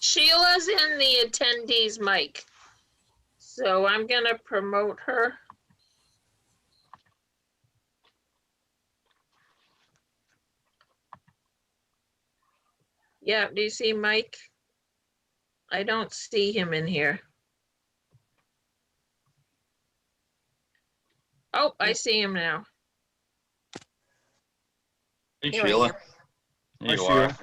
Sheila's in the attendees mic, so I'm gonna promote her. Yeah, do you see Mike? I don't see him in here. Oh, I see him now. Hey, Here I Sheila. am. There you Hi, are. Sheila.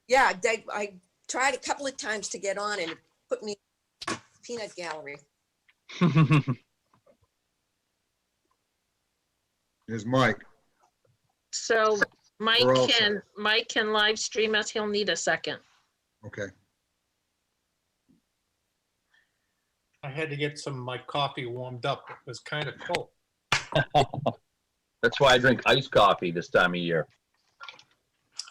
Yeah, I tried a couple of times to get on and it put me in peanut gallery. Is Mike. So Mike We're all set. can live stream us. He'll need a second. Okay. I had to get my coffee warmed up. It was kind of cold. That's why I drink iced coffee this time of year.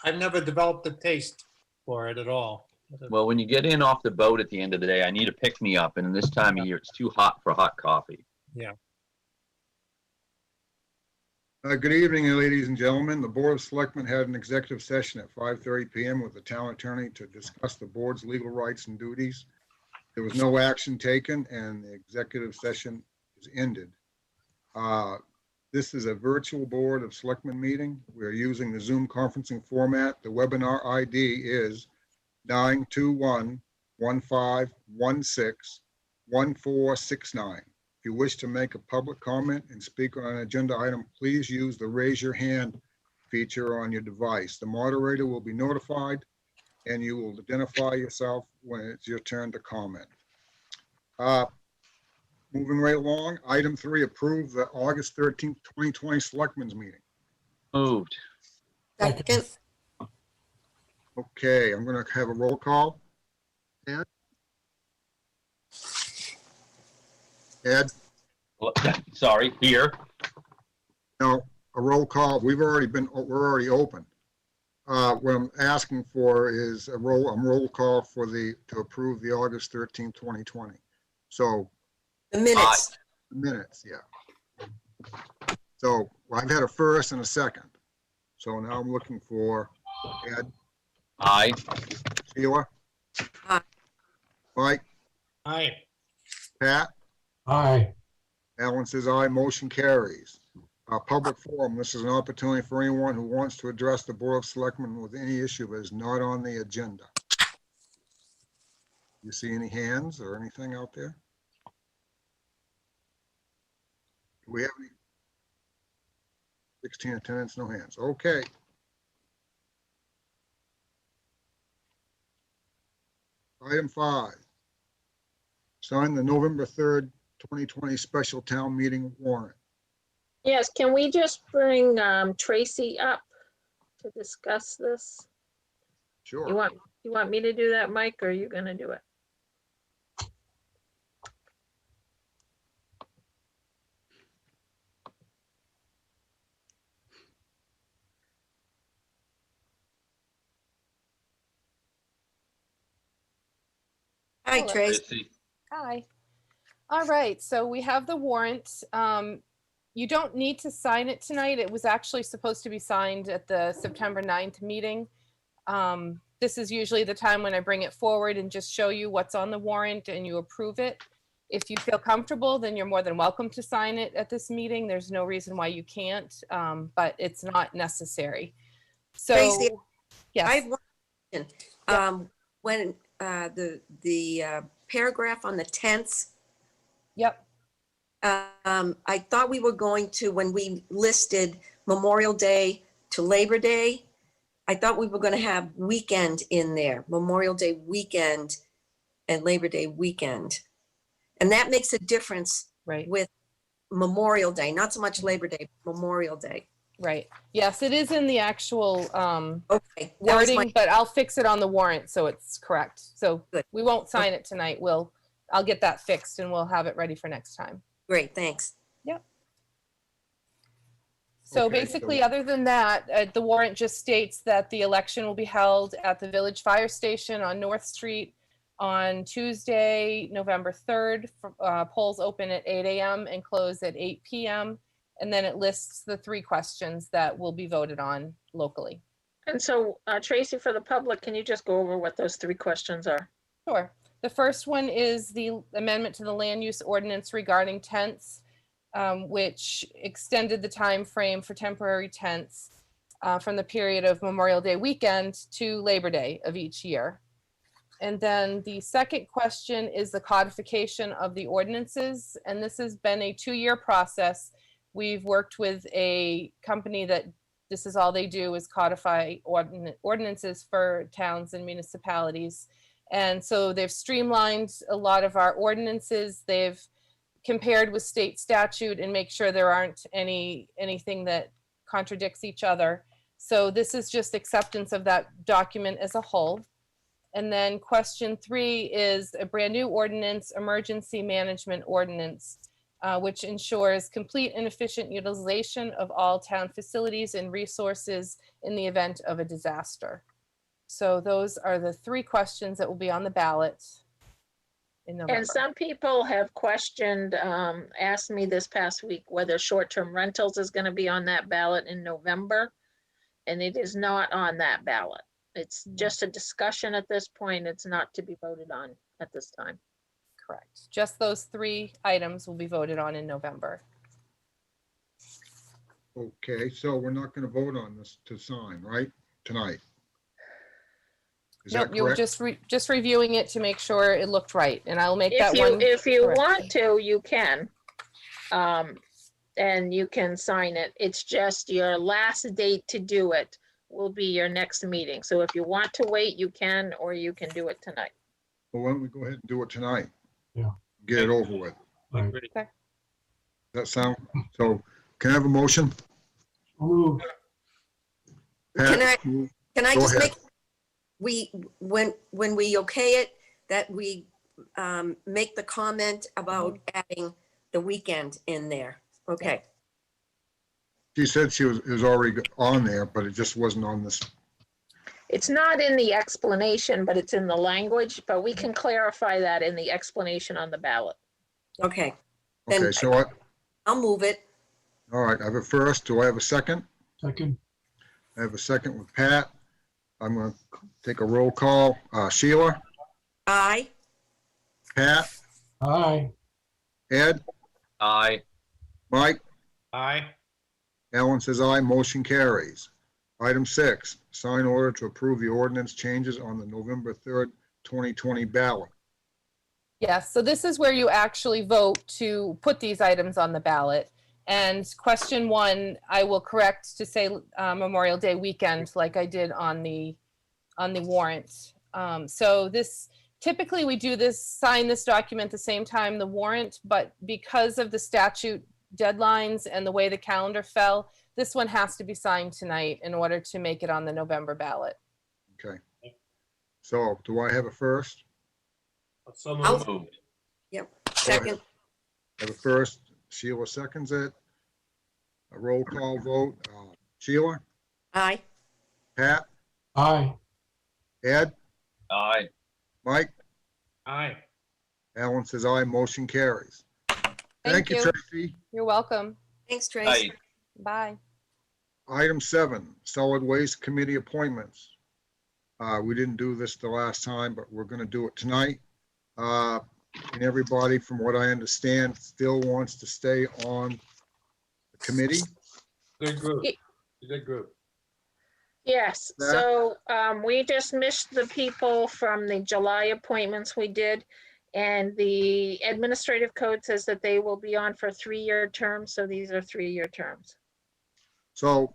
I've never developed a taste for it at all. Well, when you get in off the boat at the end of the day, I need a pick-me-up, and this time of year, it's too hot for hot coffee. Yeah. Good evening, ladies and gentlemen. The Board of Selectmen had an executive session at 5:30 p.m. with the town attorney to discuss the board's legal rights and duties. There was no action taken, and the executive session is ended. This is a virtual Board of Selectmen meeting. We are using the Zoom conferencing format. The webinar ID is 921-1516-1469. If you wish to make a public comment and speak on an agenda item, please use the raise your hand feature on your device. The moderator will be notified and you will identify yourself when it's your turn to comment. Moving right along, item 3, approve the August 13th, 2020 Selectmen's meeting. Moved. Second, Okay, I'm going to have a roll call. Ed, Sorry, here. no, a roll call. We're already open. What I'm asking for is a roll call for to approve the August 13th, 2020. So the minutes. minutes, yeah. So I've had a first and a second. So now I'm looking for Ed, Aye. Sheila, Aye. Mike, Hi. Pat, Aye. Alan says aye, motion carries. Public forum, this is an opportunity for anyone who wants to address the Board of Selectmen with any issue that is not on the agenda. You see any hands or anything out there? Do we have any? 16 attendants, no hands. Okay. Item 5. Sign the November 3rd, 2020 special town meeting warrant. Yes, can we just bring Tracy up to discuss this? Sure. You want me to do that, Mike, or are you gonna do it? Hi, Hello. Tracy. Hi. All right, so we have the warrant. You don't need to sign it tonight. It was actually supposed to be signed at the September 9th meeting. This is usually the time when I bring it forward and just show you what's on the warrant and you approve it. If you feel comfortable, then you're more than welcome to sign it at this meeting. There's no reason why you can't, but it's not necessary. So, Tracy, I yes, have one question. When the paragraph on the tense, yep. I thought we were going to, when we listed Memorial Day to Labor Day, I thought we were going to have weekend in there, Memorial Day weekend and Labor Day weekend. And that makes a difference Right. with Memorial Day, not so much Labor Day, Memorial Day. Right. Yes, it is in the actual Okay. that was wording, but I'll fix it on the warrant so it's correct. So Good. we won't sign it tonight. I'll get that fixed and we'll have it ready for next time. Great, thanks. Yep. So Okay, basically, other than that, the warrant just states that the election will be held at the Village Fire Station on North Street on Tuesday, November 3rd. Polls open at 8 a.m. and close at 8 p.m. And then it lists the 3 questions that will be voted on locally. And so Tracy, for the public, can you just go over what those three questions are? Sure. The first one is the amendment to the land use ordinance regarding tents, which extended the time frame for temporary tents from the period of Memorial Day weekend to Labor Day of each year. And then the second question is the codification of the ordinances. And this has been a 2-year process. We've worked with a company that this is all they do is codify ordinances for towns and municipalities. And so they've streamlined a lot of our ordinances. They've compared with state statute and make sure there aren't anything that contradicts each other. So this is just acceptance of that document as a whole. And then question 3 is a brand new ordinance, emergency management ordinance, which ensures complete and efficient utilization of all town facilities and resources in the event of a disaster. So those are the 3 questions that will be on the ballot in November. And some people have questioned, asked me this past week whether short-term rentals is going to be on that ballot in November. And it is not on that ballot. It's just a discussion at this point. It's not to be voted on at this time. Correct. Just those 3 items will be voted on in November. Okay, so we're not going to vote on this to sign, right, tonight? Is Nope, that you're correct? just reviewing it to make sure it looked right, and I'll make that one. If you correction. want to, you can. And you can sign it. It's just your last date to do it will be your next meeting. So if you want to wait, you can, or you can do it tonight. Well, why don't we go ahead and do it tonight? Yeah. Get it over with. Right. Does that sound, so can I have a motion? Move. Can I- Pat, Can I Go just ahead. make, when we okay it, that we make the comment about adding the weekend in there? Okay, She said it was already on there, but it just wasn't on this. It's not in the explanation, but it's in the language, but we can clarify that in the explanation on the ballot. okay. Then Okay, so I'll move it. all right, I have a first. Do I have a second? Second. I have a second with Pat. I'm going to take a roll call. Sheila, Aye. Pat, Aye. Ed, Aye. Mike, Aye. Ellen says aye, motion carries. Item 6, sign order to approve the ordinance changes on the November 3rd, 2020 ballot. Yes, so this is where you actually vote to put these items on the ballot. And question 1, I will correct to say Memorial Day weekend, like I did on the warrant. So this, typically we do this, sign this document the same time the warrant, but because of the statute deadlines and the way the calendar fell, this one has to be signed tonight in order to make it on the November ballot. Okay. So do I have a first? So I'll- moved. Moved. Second. I have a first. Sheila seconds it. A roll call vote. Sheila, Aye. Pat, Aye. Ed, Aye. Mike, Aye. Ellen says aye, motion carries. Thank you, Tracy. You're welcome. Thanks, Aye. Tracy. Bye. Item 7, Solid Waste Committee appointments. We didn't do this the last time, but we're going to do it tonight. And everybody, from what I understand, still wants to stay on the committee. Good group. Good group. Yes, That- so we just missed the people from the July appointments we did. And the administrative code says that they will be on for 3-year terms, so these are 3-year terms. So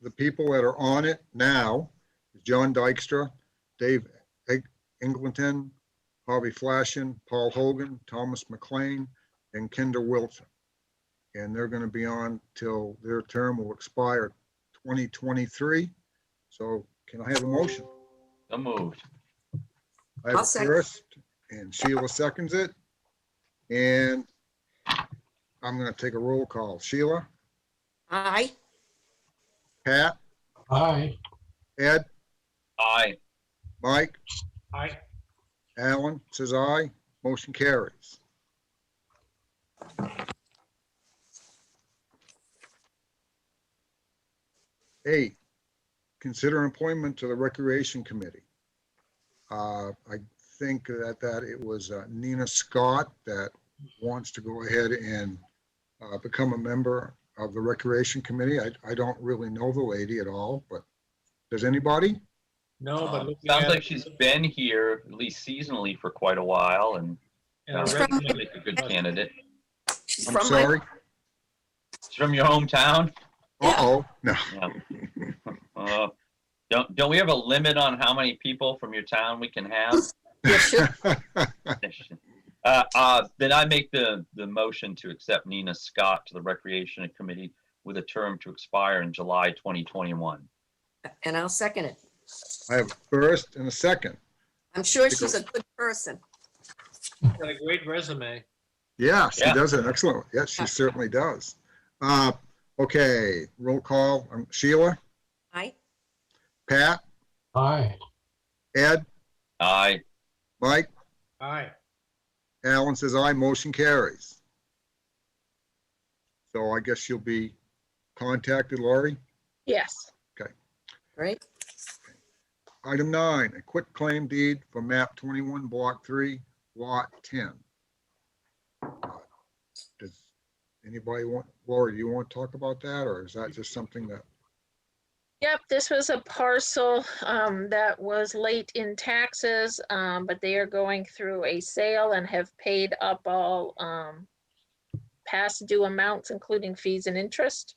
the people that are on it now is John Dykstra, Dave Ingleton, Harvey Flashin, Paul Hogan, Thomas McLean, and Kinder Wilson. And they're going to be on till their term will expire 2023. So can I have a motion? So moved. I have I'll a second. first, and Sheila seconds it. And I'm going to take a roll call. Sheila, Aye. Pat, Aye. Ed, Aye. Mike, Aye. Alan says aye, motion carries. Hey, consider appointment to the Recreation Committee. I think that it was Nina Scott that wants to go ahead and become a member of the Recreation Committee. I don't really know the lady at all, but does anybody? No, but looking Sounds at like it, she's been here at least seasonally for quite a while, and and a She's sounds from- like a good candidate. She's I'm from my, sorry. She's from your hometown? Yeah. Uh-oh, no. Yeah. Don't we have a limit on how many people from your town we can have? yeah, sure. Then I make the motion to accept Nina Scott to the Recreation Committee with a term to expire in July 2021. And I'll second it. I have a first and a second. I'm sure she's a good person. got a great resume. Yeah, she Yeah. does an excellent. Yes, she certainly does. Okay, roll call. Sheila, Aye. Pat, aye, Ed, Aye. Mike, Aye. Alan says aye, motion carries. So I guess you'll be contacted, Laurie. Yes. Great. Item 9, a quick claim deed for map 21, block 3, lot 10. Does anybody want, Laurie, do you want to talk about that, or is that just something that, Yep, this was a parcel that was late in taxes, but they are going through a sale and have paid up all past due amounts, including fees and interest.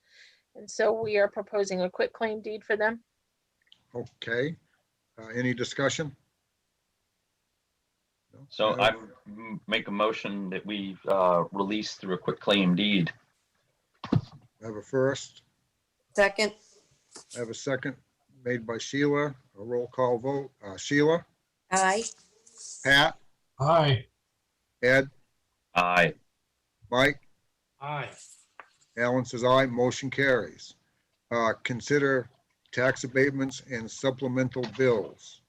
And so we are proposing a quick claim deed for them. okay? Any discussion? No? So No? I make a motion that we release through a quick claim deed. I have a first, Second. I have a second made by Sheila, a roll call vote. Sheila, Aye. Pat, aye, Ed, Aye. Mike, Aye. Alan says aye, motion carries. Consider tax abatements and supplemental bills.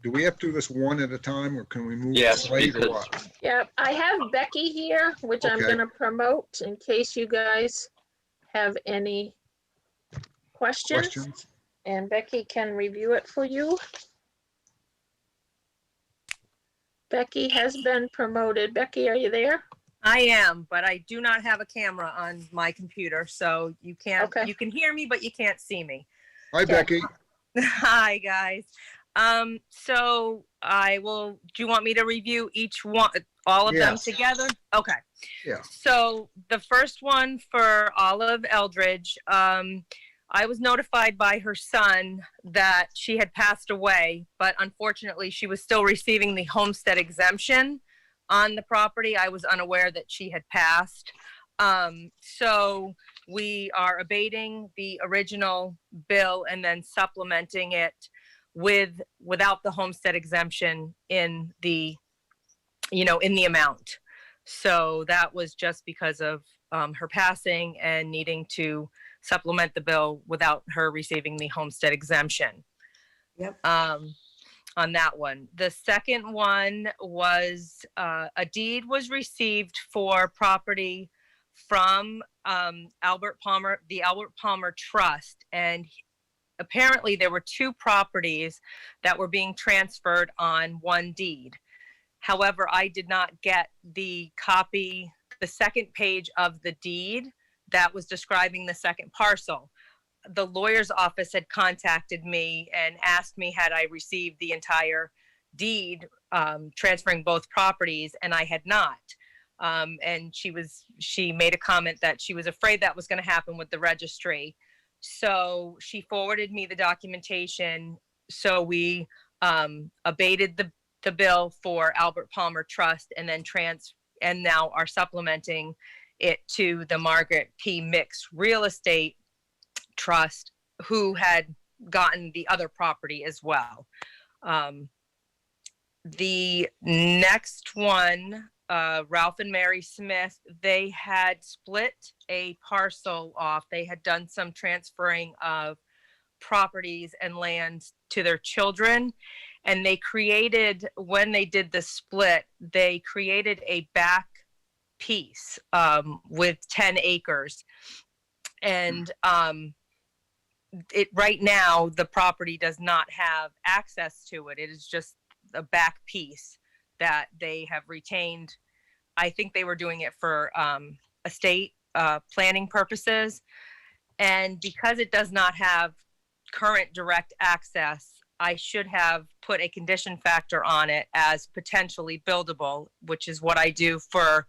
Do we have to do this one at a time, or can we move? Yes, slate or because what? Yep, I have Becky here, which I'm Okay. gonna promote in case you guys have any questions. Questions? And Becky can review it for you. Becky has been promoted. Becky, are you there? I am, but I do not have a camera on my computer, so you can't, Okay. you can hear me, but you can't see me. Hi, Becky. Hi, guys. So do you want me to review each one, all of them Yes. together? Okay. Yeah. So the first one for Olive Eldridge, I was notified by her son that she had passed away, but unfortunately she was still receiving the homestead exemption on the property. I was unaware that she had passed. So we are abating the original bill and then supplementing it without the homestead exemption in the, in the amount. So that was just because of her passing and needing to supplement the bill without her receiving the homestead exemption. Yep. On that one. The second one was a deed was received for property from Albert Palmer, the Albert Palmer Trust. And apparently there were two properties that were being transferred on one deed. However, I did not get the copy, the second page of the deed that was describing the second parcel. The lawyer's office had contacted me and asked me had I received the entire deed transferring both properties, and I had not. And she made a comment that she was afraid that was going to happen with the registry. So she forwarded me the documentation. So we abated the bill for Albert Palmer Trust and then and now are supplementing it to the Margaret P. Mix Real Estate Trust, who had gotten the other property as well. The next one, Ralph and Mary Smith, they had split a parcel off. They had done some transferring of properties and land to their children. And they created, when they did the split, they created a back piece with 10 acres. And right now, the property does not have access to it. It is just a back piece that they have retained. I think they were doing it for estate planning purposes. And because it does not have current direct access, I should have put a condition factor on it as potentially buildable, which is what I do for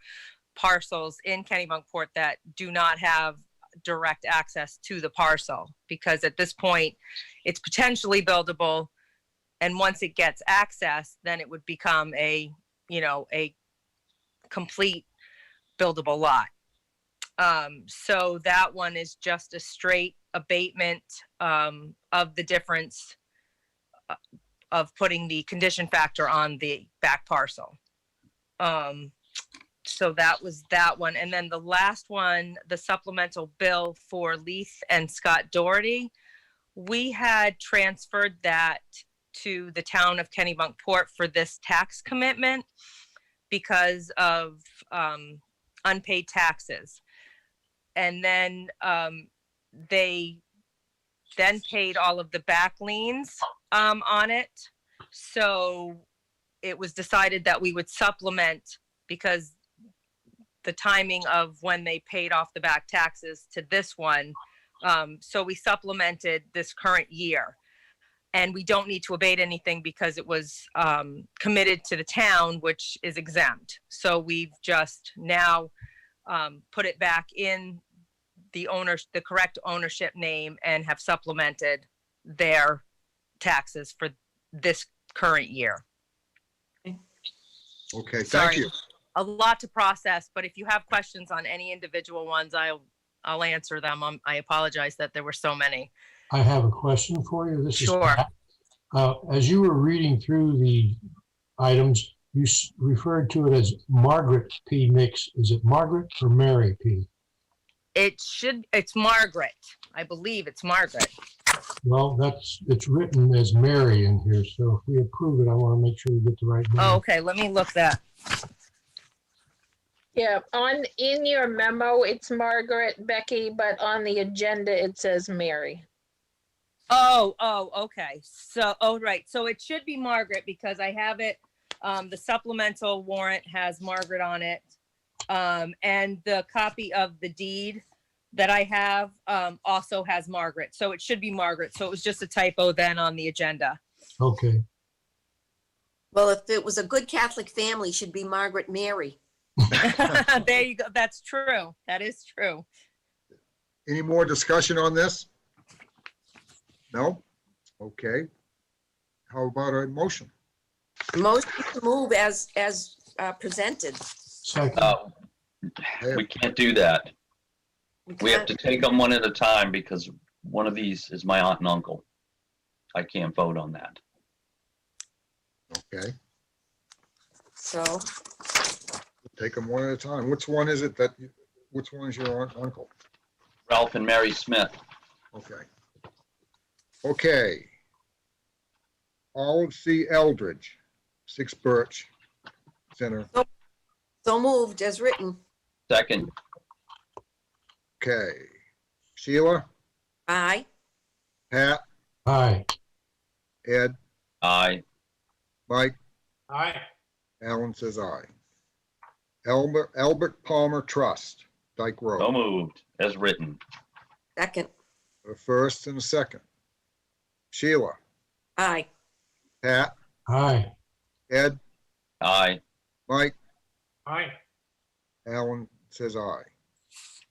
parcels in Kennebunkport that do not have direct access to the parcel, because at this point it's potentially buildable, and once it gets access, then it would become a complete buildable lot. So that one is just a straight abatement of the difference of putting the condition factor on the back parcel. So that was that one. And then the last one, the supplemental bill for Leith and Scott Doherty, we had transferred that to the town of Kennebunkport for this tax commitment because of unpaid taxes. And then they then paid all of the back liens on it. So it was decided that we would supplement, because the timing of when they paid off the back taxes to this one. So we supplemented this current year. And we don't need to abate anything because it was committed to the town, which is exempt. So we've just now put it back in the correct ownership name and have supplemented their taxes for this current year. Okay, thank Sorry. you. A lot to process, but if you have questions on any individual ones, I'll answer them. I apologize that there were so many. I have a question for you. This is Sure. Pat. As you were reading through the items, you referred to it as Margaret P. Mix. Is it Margaret or Mary P.? It's Margaret. I believe it's Margaret. Well, it's written as Mary in here, so if we approve it, I want to make sure we get the right name. Oh, okay, let me look that. Yeah, in your memo, it's Margaret, Becky, but on the agenda, it says Mary. Oh, okay. So, right. So it should be Margaret because I have it. The supplemental warrant has Margaret on it. And the copy of the deed that I have also has Margaret. So it should be Margaret. So it was just a typo then on the agenda. Okay. Well, if it was a good Catholic family, should be Margaret Mary. There you go. That's true. That is true. Any more discussion on this? No? Okay. How about a motion? Motion to move as presented. Second. We can't do that. We have can't- to take them one at a time because one of these is my aunt and uncle. I can't vote on that. Okay, So, take them one at a time. Which one is it which one is your aunt and uncle? Ralph and Mary Smith. Okay. Okay. Olive C. Eldridge, 6 Birch Center. so moved as written. Second, Okay. Sheila, Aye. Pat, Aye. Ed, aye. Mike, Aye. Alan says aye. Albert Palmer Trust, Dyke So Road. moved as written. Second. A first and a second. Sheila, Aye. Pat, Aye. Ed, Aye. Mike, Aye. Alan says aye.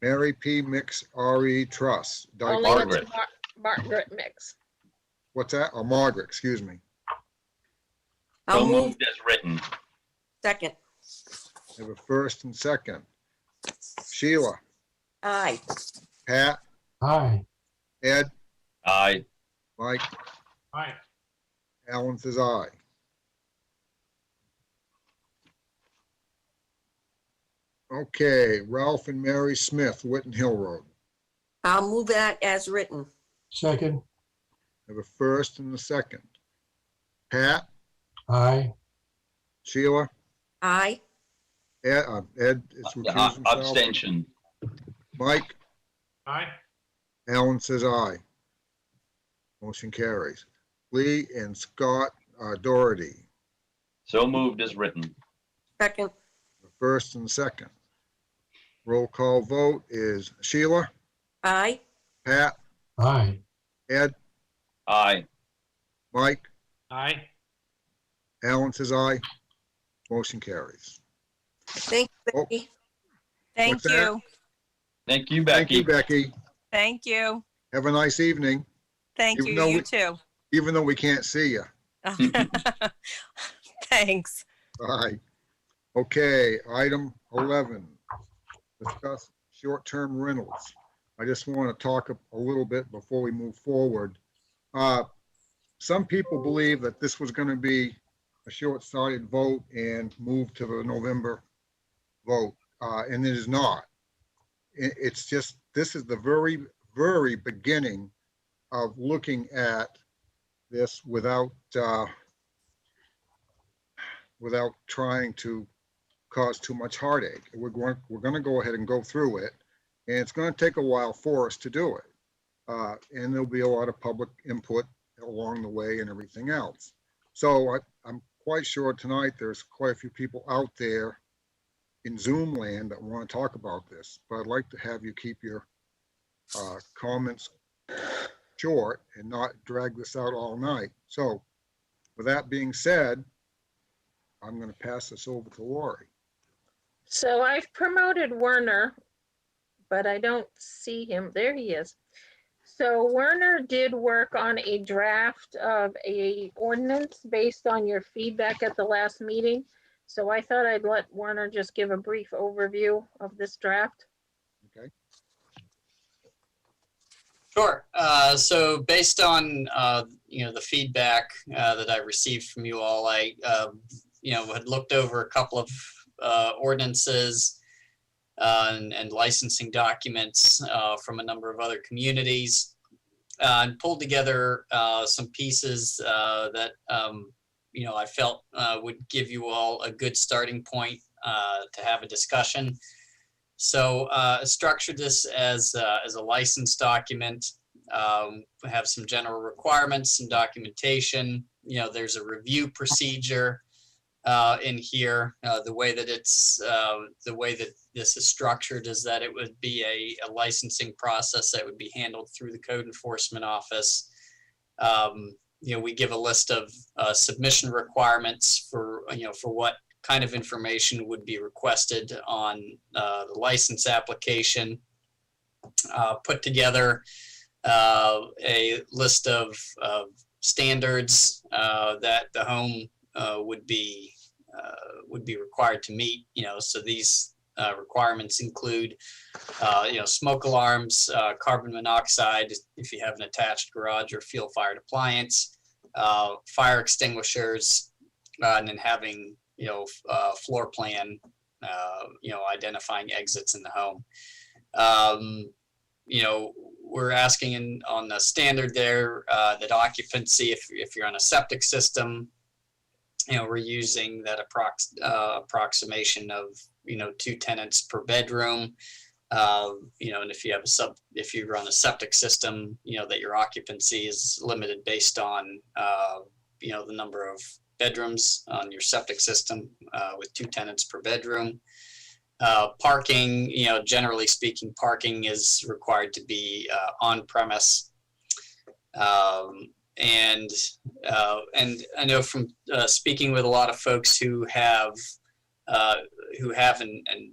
Mary P. Mix RE Trust, Dyke Only Road. Margaret. it's Margaret Mix. What's that? Oh, Margaret, excuse me. I'll So move moved as written. second. Have a first and second. Sheila, Aye. Pat, Aye. Ed, Aye. Mike, Aye. Alan says aye. Okay, Ralph and Mary Smith, Witten Hill Road. I'll move that as written. Second. Have a first and a second. Pat, Aye. Sheila, Aye. Ed is recused himself. Abstention. Mike, Aye. Alan says aye. Motion carries. Lee and Scott Doherty, So moved as written. Second, the first and second. Roll call vote is Sheila, aye. Pat, Aye. Ed, Aye. Mike, Aye. Alan says aye. Motion carries. Thank you, Oh. Becky. Thank What's that? you. Thank you, Thank you, Becky. Becky. Thank you. Have a nice evening, Thank Even you. though You we- too. even though we can't see you. Thanks. Bye. Okay, item 11, discuss short-term rentals. I just want to talk a little bit before we move forward. Some people believe that this was going to be a short-sighted vote and move to the November vote, and it is not. It's just, this is the very, very beginning of looking at this without trying to cause too much heartache. We're going to go ahead and go through it, and it's going to take a while for us to do it. And there'll be a lot of public input along the way and everything else. So I'm quite sure tonight there's quite a few people out there in Zoom land that want to talk about this, but I'd like to have you keep your comments short and not drag this out all night. So with that being said, I'm going to pass this over to Lori. So I've promoted Werner, but I don't see him. There he is. So Werner did work on a draft of a ordinance based on your feedback at the last meeting. So I thought I'd let Werner just give a brief overview of this draft. Okay. Sure. So based on the feedback that I received from you all, I had looked over a couple of ordinances and licensing documents from a number of other communities and pulled together some pieces that I felt would give you all a good starting point to have a discussion. So I structured this as a license document. We have some general requirements, some documentation. There's a review procedure in here. The way that this is structured is that it would be a licensing process that would be handled through the code enforcement office. We give a list of submission requirements for what kind of information would be requested on the license application. Put together a list of standards that the home would be required to meet. So these requirements include smoke alarms, carbon monoxide if you have an attached garage or fuel fired appliance, fire extinguishers, and then having floor plan, identifying exits in the home. We're asking on the standard there that occupancy, if you're on a septic system, we're using that approximation of 2 tenants per bedroom. And if you run a septic system, that your occupancy is limited based on the number of bedrooms on your septic system with 2 tenants per bedroom. Parking, generally speaking, parking is required to be on premise. And I know from speaking with a lot of folks who have and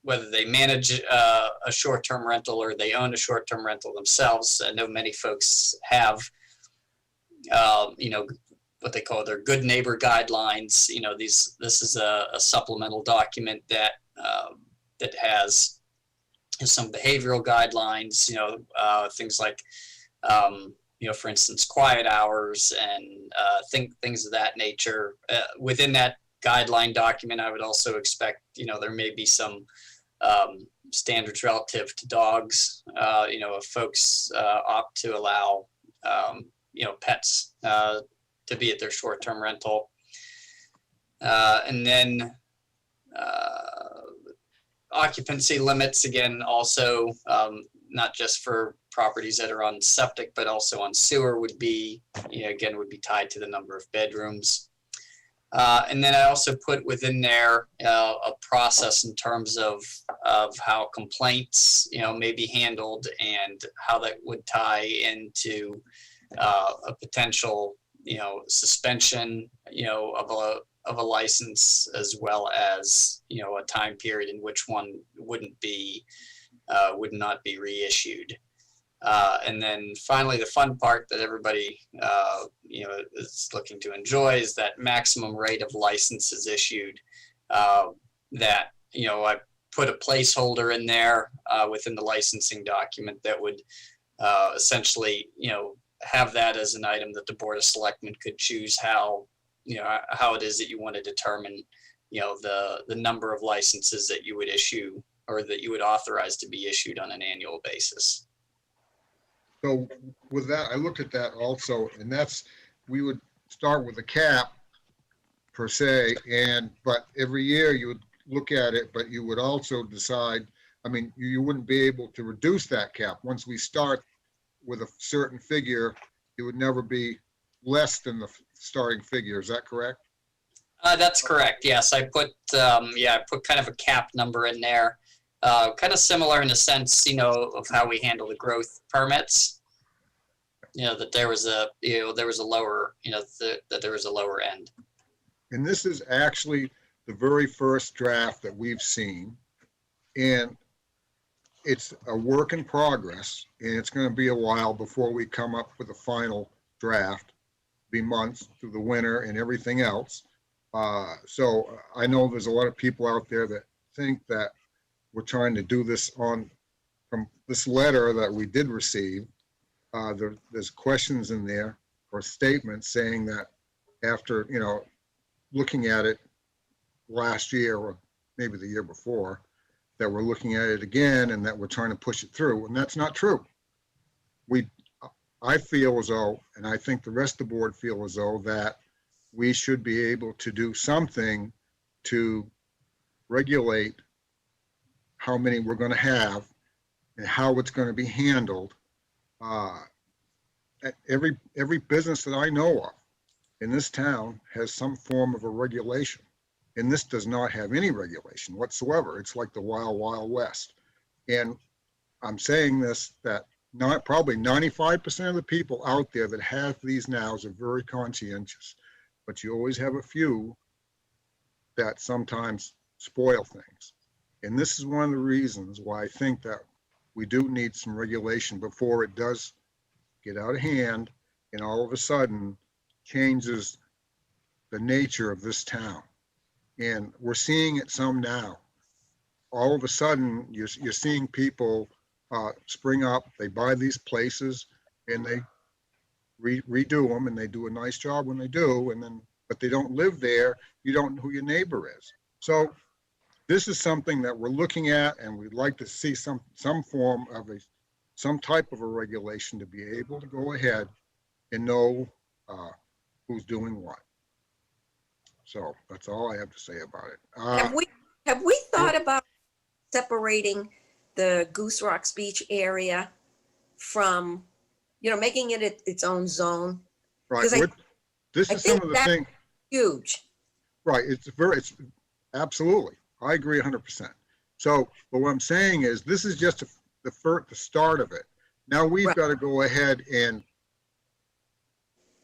whether they manage a short-term rental or they own a short-term rental themselves, I know many folks have what they call their good neighbor guidelines. This is a supplemental document that has some behavioral guidelines, things like, for instance, quiet hours and things of that nature. Within that guideline document, I would also expect, there may be some standards relative to dogs, if folks opt to allow, pets to be at their short-term rental. And then occupancy limits, again, also not just for properties that are on septic, but also on sewer would be, again, would be tied to the number of bedrooms. And then I also put within there a process in terms of how complaints, may be handled and how that would tie into a potential, suspension, of a license, as well as, a time period in which one would not be reissued. And then finally, the fun part that everybody, is looking to enjoy is that maximum rate of licenses issued, that, I put a placeholder in there within the licensing document that would essentially, have that as an item that the Board of Selectmen could choose how it is that you want to determine, the number of licenses that you would issue or that you would authorize to be issued on an annual basis. So with that, I looked at that also, and we would start with a cap per se, but every year you would look at it, but you would also decide, you wouldn't be able to reduce that cap. Once we start with a certain figure, it would never be less than the starting figure. Is that correct? That's correct. Yes, I put kind of a cap number in there, kind of similar in the sense, of how we handle the growth permits. That there was a lower, that there was a lower end. And this is actually the very first draft that we've seen, and it's a work in progress, and it's going to be a while before we come up with a final draft. Be months through the winter and everything else. So I know there's a lot of people out there that think that we're trying to do this from this letter that we did receive. There's questions in there or statements saying that after, looking at it last year or maybe the year before, that we're looking at it again and that we're trying to push it through. And that's not true. I feel as though, and I think the rest of the board feel as though, that we should be able to do something to regulate how many we're going to have and how it's going to be handled. Every business that I know of in this town has some form of a regulation, and this does not have any regulation whatsoever. It's like the wild, wild west. And I'm saying this, that probably 95% of the people out there that have these nows are very conscientious, but you always have a few that sometimes spoil things. And this is one of the reasons why I think that we do need some regulation before it does get out of hand and all of a sudden changes the nature of this town. And we're seeing it some now. All of a sudden, you're seeing people spring up, they buy these places and they redo them, and they do a nice job when they do, but they don't live there. You don't know who your neighbor is. So this is something that we're looking at, and we'd like to see some form of some type of a regulation to be able to go ahead and know who's doing what. So that's all I have to say about it. Have we thought about separating the Goose Rocks Beach area from, making it its own zone? Right. This is some of the things. Huge. Right. It's absolutely. I agree 100%. So, but what I'm saying is, this is just the start of it. Now we've got to go ahead and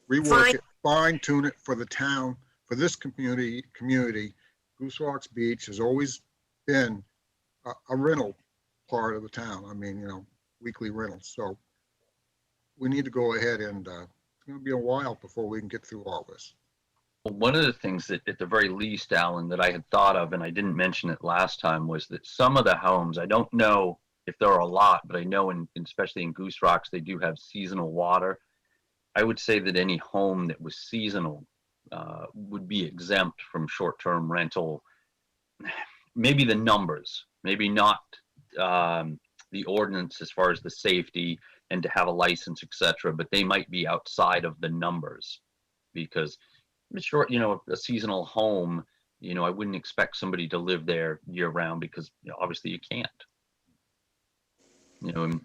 rework it, fine tune it for the town, for this community. Goose Rocks Beach has always been a rental part of the town. Weekly rentals. So we need to go ahead and it's going to be a while before we can get through all this. Well, one of the things that at the very least, Alan, that I had thought of, and I didn't mention it last time, was that some of the homes, I don't know if there are a lot, but I know especially in Goose Rocks, they do have seasonal water. I would say that any home that was seasonal would be exempt from short-term rental. Maybe the numbers, maybe not the ordinance as far as the safety and to have a license, etc., but they might be outside of the numbers, because a seasonal home, I wouldn't expect somebody to live there year round, because obviously you can't. And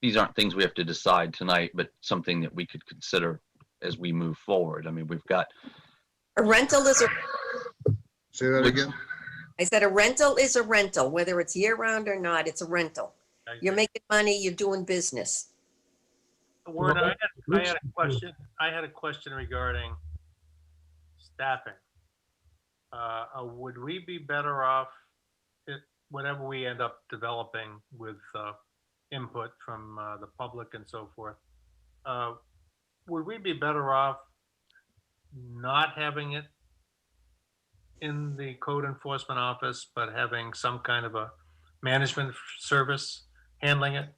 these aren't things we have to decide tonight, but something that we could consider as we move forward. I mean, we've got, A rental is a, Say that again? I said a rental is a rental, whether it's year round or not, it's a rental. You're making money, you're doing business. Warren, I had a question. I had a question regarding staffing. Would we be better off, whatever we end up developing with input from the public and so forth, would we be better off not having it in the code enforcement office, but having some kind of a management service handling it?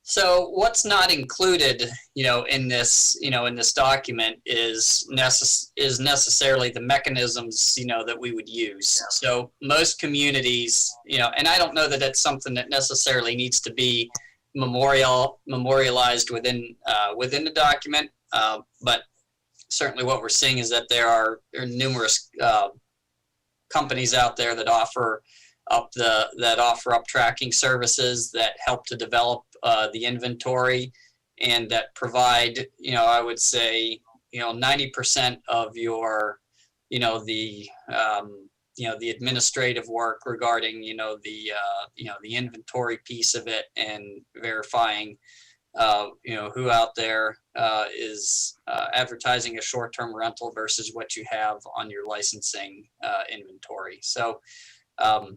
So what's not included, in this, in this document is necessarily the mechanisms, that we would use. So most communities, and I don't know that it's something that necessarily needs to be memorialized within the document, but certainly what we're seeing is that there are numerous companies out there that offer up tracking services that help to develop the inventory and that provide, I would say, 90% of your, the administrative work regarding, the inventory piece of it and verifying, who out there is advertising a short-term rental versus what you have on your licensing inventory. So, I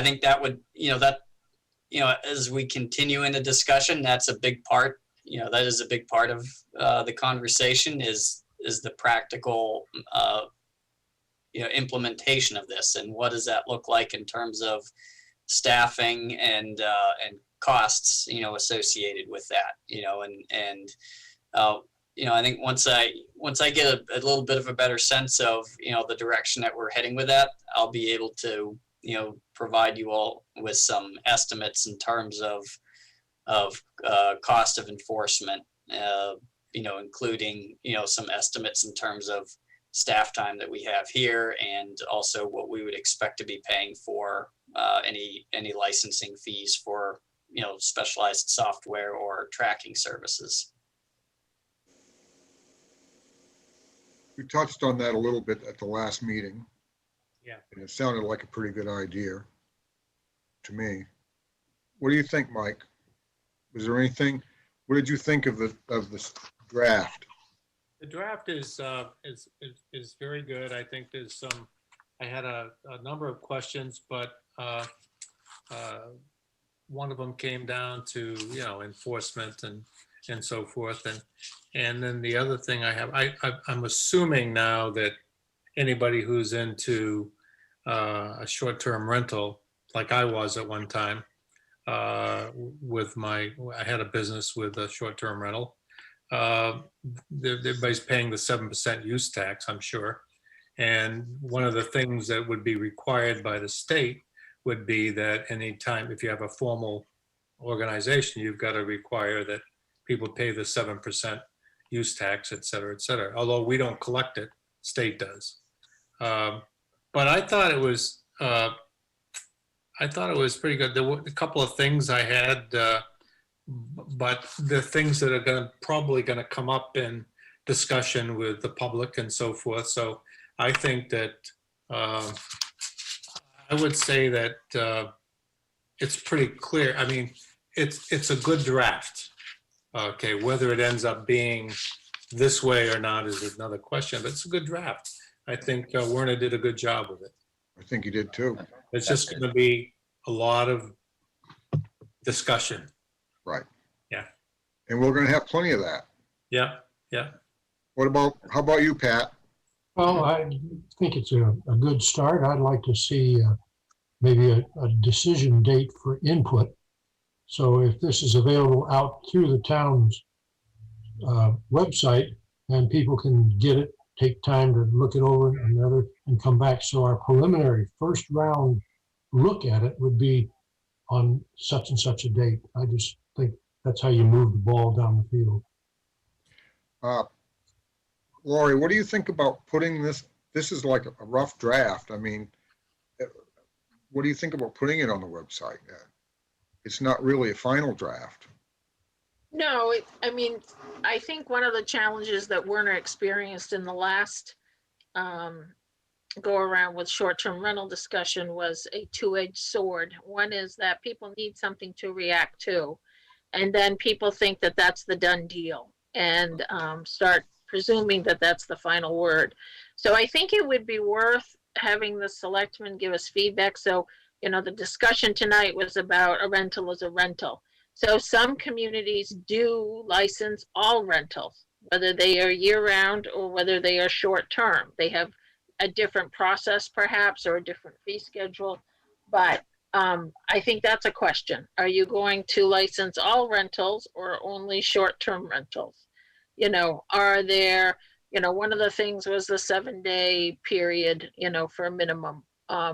think that would, as we continue in the discussion, that's a big part, that is a big part of the conversation is the practical, implementation of this and what does that look like in terms of staffing and costs, associated with that, I think once I get a little bit of a better sense of, the direction that we're heading with that, I'll be able to, provide you all with some estimates in terms of cost of enforcement, including, some estimates in terms of staff time that we have here and also what we would expect to be paying for any licensing fees for, specialized software or tracking services. We touched on that a little bit at the last meeting. Yeah. And it sounded like a pretty good idea to me. What do you think, Mike? Was there anything, what did you think of this draft? The draft is very good. I think there's some, I had a number of questions, but one of them came down to, enforcement and so forth. And then the other thing I have, I'm assuming now that anybody who's into a short-term rental, like I was at one time, I had a business with a short-term rental. Everybody's paying the 7% use tax, I'm sure. And one of the things that would be required by the state would be that anytime, if you have a formal organization, you've got to require that people pay the 7% use tax, et cetera, et cetera. Although we don't collect it, state does. But I thought it was pretty good. There were a couple of things I had, but the things that are probably going to come up in discussion with the public and so forth. So I think that I would say that it's pretty clear. I mean, it's a good draft. Okay, whether it ends up being this way or not is another question, but it's a good draft. I think Werner did a good job with it. I think you did too. It's just going to be a lot of discussion. Right. Yeah. And we're going to have plenty of that. Yeah, yeah. How about you, Pat? Well, I think it's a good start. I'd like to see maybe a decision date for input. So if this is available out through the town's website and people can get it, take time to look it over and come back. So our preliminary first round look at it would be on such and such a date. I just think that's how you move the ball down the field. Lori, what do you think about putting this is like a rough draft. I mean, what do you think about putting it on the website? it's not really a final draft. No, I mean, I think one of the challenges that Werner experienced in the last go around with short-term rental discussion was a two-edged sword. One is that people need something to react to, and then people think that that's the done deal and start presuming that that's the final word. So I think it would be worth having the selectmen give us feedback. So, you know, the discussion tonight was about a rental as a rental. So some communities do license all rentals, whether they are year-round or whether they are short-term. They have a different process perhaps, or a different fee schedule. But I think that's a question. Are you going to license all rentals or only short-term rentals? You know, are there, you know, one of the things was the 7-day period, you know, for a minimum.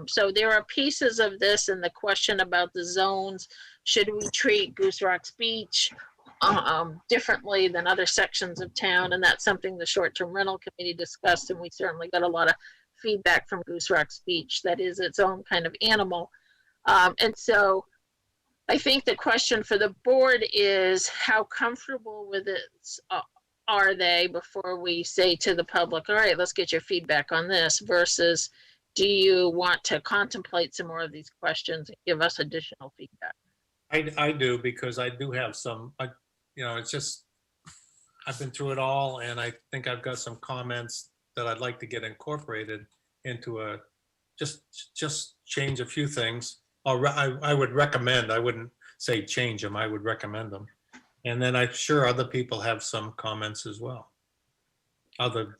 So there are pieces of this, and the question about the zones. Should we treat Goose Rocks Beach differently than other sections of town? And that's something the short-term rental committee discussed, and we certainly got a lot of feedback from Goose Rocks Beach. That is its own kind of animal. And so I think the question for the board is, how comfortable with it are they before we say to the public, all right, let's get your feedback on this, versus do you want to contemplate some more of these questions and give us additional feedback? I do, because I do have some, you know, it's just, I've been through it all, and I think I've got some comments that I'd like to get incorporated into a, just change a few things. Or I would recommend, I wouldn't say change them, I would recommend them. And then I'm sure other people have some comments as well, other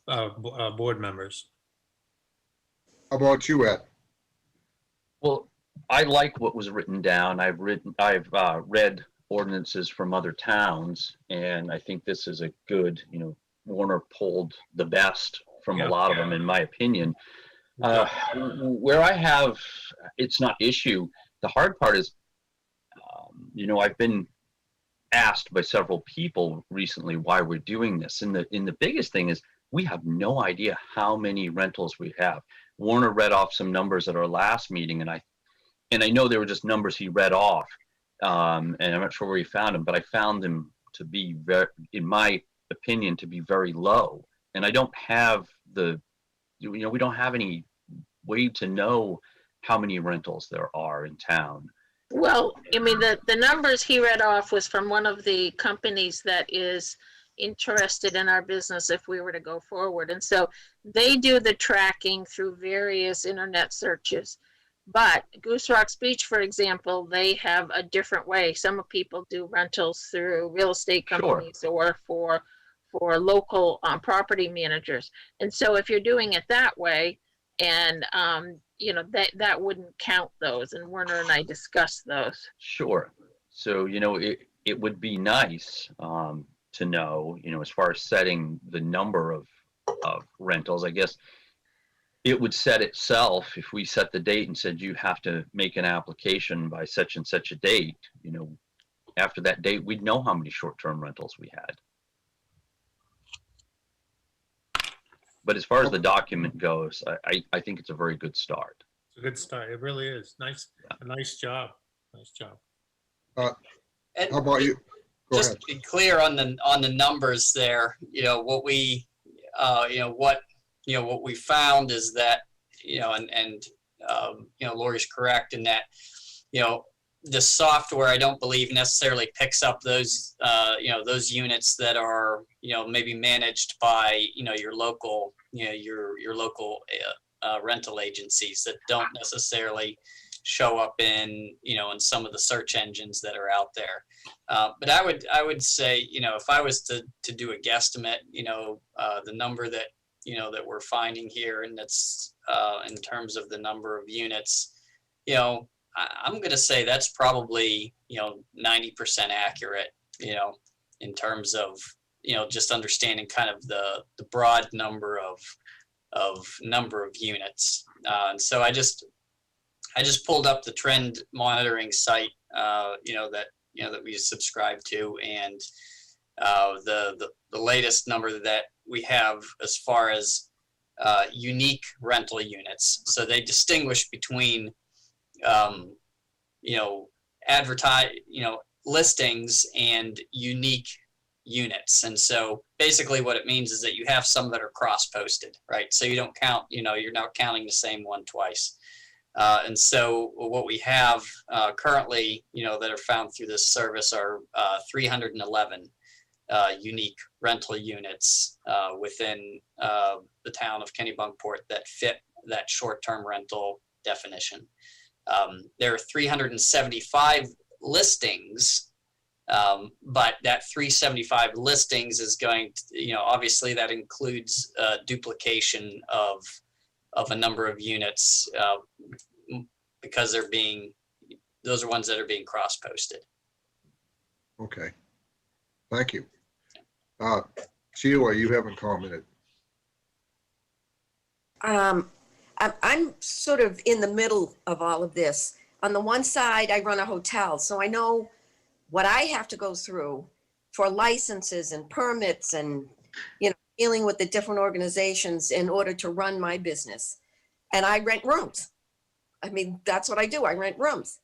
board members. How about you, Ed? Well, I like what was written down. I've read ordinances from other towns, and I think this is a good, you know, Warner pulled the best from a lot of them, in my opinion. Where I have, it's not issue. The hard part is, you know, I've been asked by several people recently why we're doing this, and the biggest thing is we have no idea how many rentals we have. Warner read off some numbers at our last meeting, and I know they were just numbers he read off, and I'm not sure where he found them, but I found them to be very, in my opinion, to be very low. And I don't have we don't have any way to know how many rentals there are in town. Well, I mean, the numbers he read off was from one of the companies that is interested in our business if we were to go forward. And so they do the tracking through various internet searches. But Goose Rocks Beach, for example, they have a different way. Some people do rentals through real estate companies, or for local property managers. And so if you're doing it that way, and you know, that wouldn't count those. And Werner and I discussed those. Sure. So, you know, it would be nice to know, you know, as far as setting the number of rentals, I guess it would set itself if we set the date and said you have to make an application by such and such a date. You know, after that date, we'd know how many short-term rentals we had. But as far as the document goes, I think it's a very good start. It's a good start. It really is. Nice, a nice job. Nice job. And How about you? Go just ahead. to be clear on the numbers there, you know, what we, what we found is that, you know, and Lori's correct in that, you know, the software, I don't believe necessarily picks up those, those units that are, you know, maybe managed by, you know, your local, your local rental agencies that don't necessarily show up in, you know, in some of the search engines that are out there. But I would say, you know, if I was to do a guesstimate, you know, the number that, you know, that we're finding here, and that's in terms of the number of units, you know, I'm going to say that's probably, you know, 90% accurate, you know, in terms of, you know, just understanding kind of the broad number of units. And so I just pulled up the trend monitoring site, that we subscribe to, and the latest number that we have as far as unique rental units. So they distinguish between advertise, listings and unique units. And so basically what it means is that you have some that are cross-posted, right? So you don't count, you're not counting the same one twice. And so what we have currently, that are found through this service are 311 unique rental units within the town of Kennebunkport that fit that short-term rental definition. There are 375 listings, but that 375 listings is going to, obviously that includes duplication of a number of units because those are ones that are being cross-posted. Okay. Thank you. Sheila, you haven't commented. I'm sort of in the middle of all of this. On the one side, I run a hotel, so I know what I have to go through for licenses and permits and, dealing with the different organizations in order to run my business. And I rent rooms. I mean, that's what I do. I rent rooms.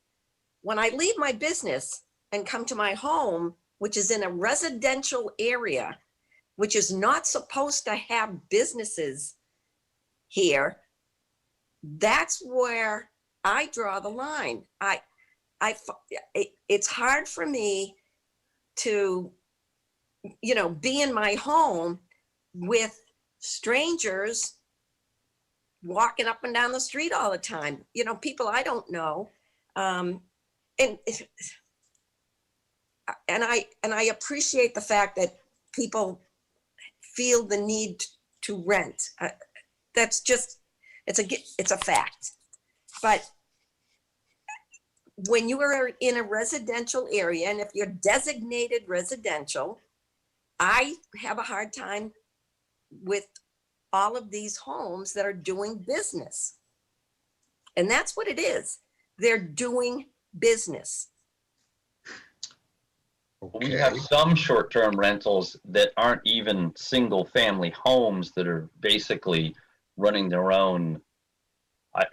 When I leave my business and come to my home, which is in a residential area, which is not supposed to have businesses here, that's where I draw the line. It's hard for me to, be in my home with strangers walking up and down the street all the time, people I don't know. And I appreciate the fact that people feel the need to rent. That's just, it's a fact. But when you are in a residential area, and if you're designated residential, I have a hard time with all of these homes that are doing business. And that's what it is. They're doing business. We have some short-term rentals that aren't even single-family homes that are basically running their own,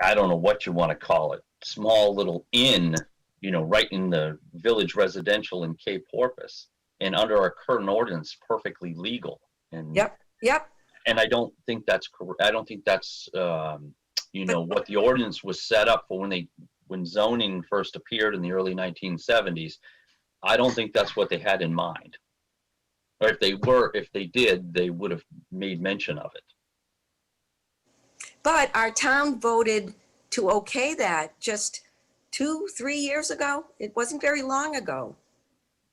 I don't know what you want to call it, small little inn, right in the village residential in Cape Porpoise. And under our current ordinance, perfectly legal. And Yep. And I don't think that's correct. I don't think that's, what the ordinance was set up for when zoning first appeared in the early 1970s. I don't think that's what they had in mind. Or if they did, they would have made mention of it. But our town voted to okay that just 2-3 years ago. It wasn't very long ago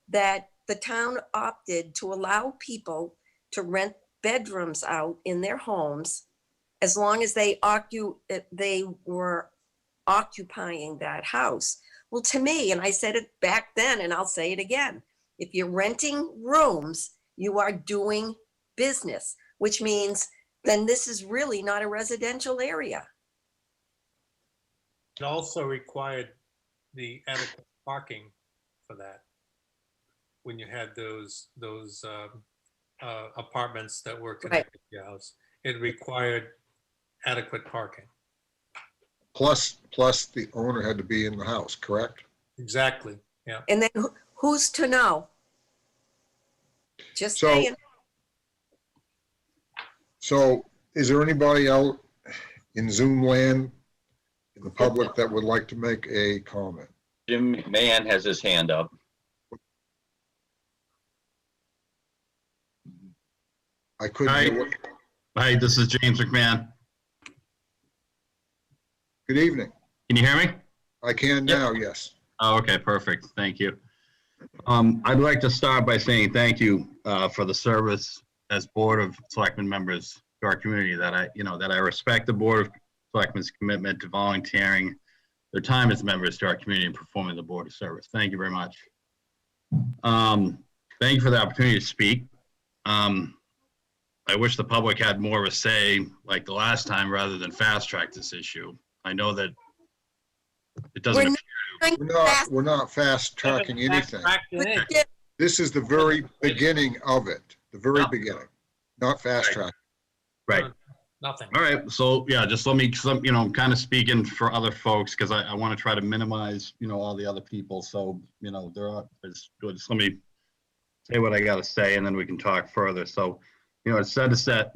that the town opted to allow people to rent bedrooms out in their homes as long as they were occupying that house. Well, to me, and I said it back then and I'll say it again, if you're renting rooms, you are doing business, which means then this is really not a residential area. It also required the adequate parking for that. When you had those apartments that were connected to your house, it required adequate parking. Plus the owner had to be in the house, correct? Exactly, yeah. And then who's to know? Just saying. So is there anybody out in Zoom land in the public that would like to make a comment? Jim McMahon has his hand up. I couldn't hear what. Hi, this is James McMahon. Good evening. Can you hear me? I can now, yes. Oh, okay, perfect. Thank you. I'd like to start by saying thank you for the service as Board of Selectmen members to our community. That I respect the Board of Selectmen's commitment to volunteering their time as members to our community and performing the Board of Service. Thank you very much. Thank you for the opportunity to speak. I wish the public had more of a say like the last time rather than fast track this issue. I know that it doesn't. We're not fast tracking anything. This is the very beginning of it, the very beginning, not fast track. Right. Nothing. All right, so yeah, just let me, cause I'm kind of speaking for other folks, because I want to try to minimize, all the other people. So, just let me say what I got to say, and then we can talk further. So, it's said that,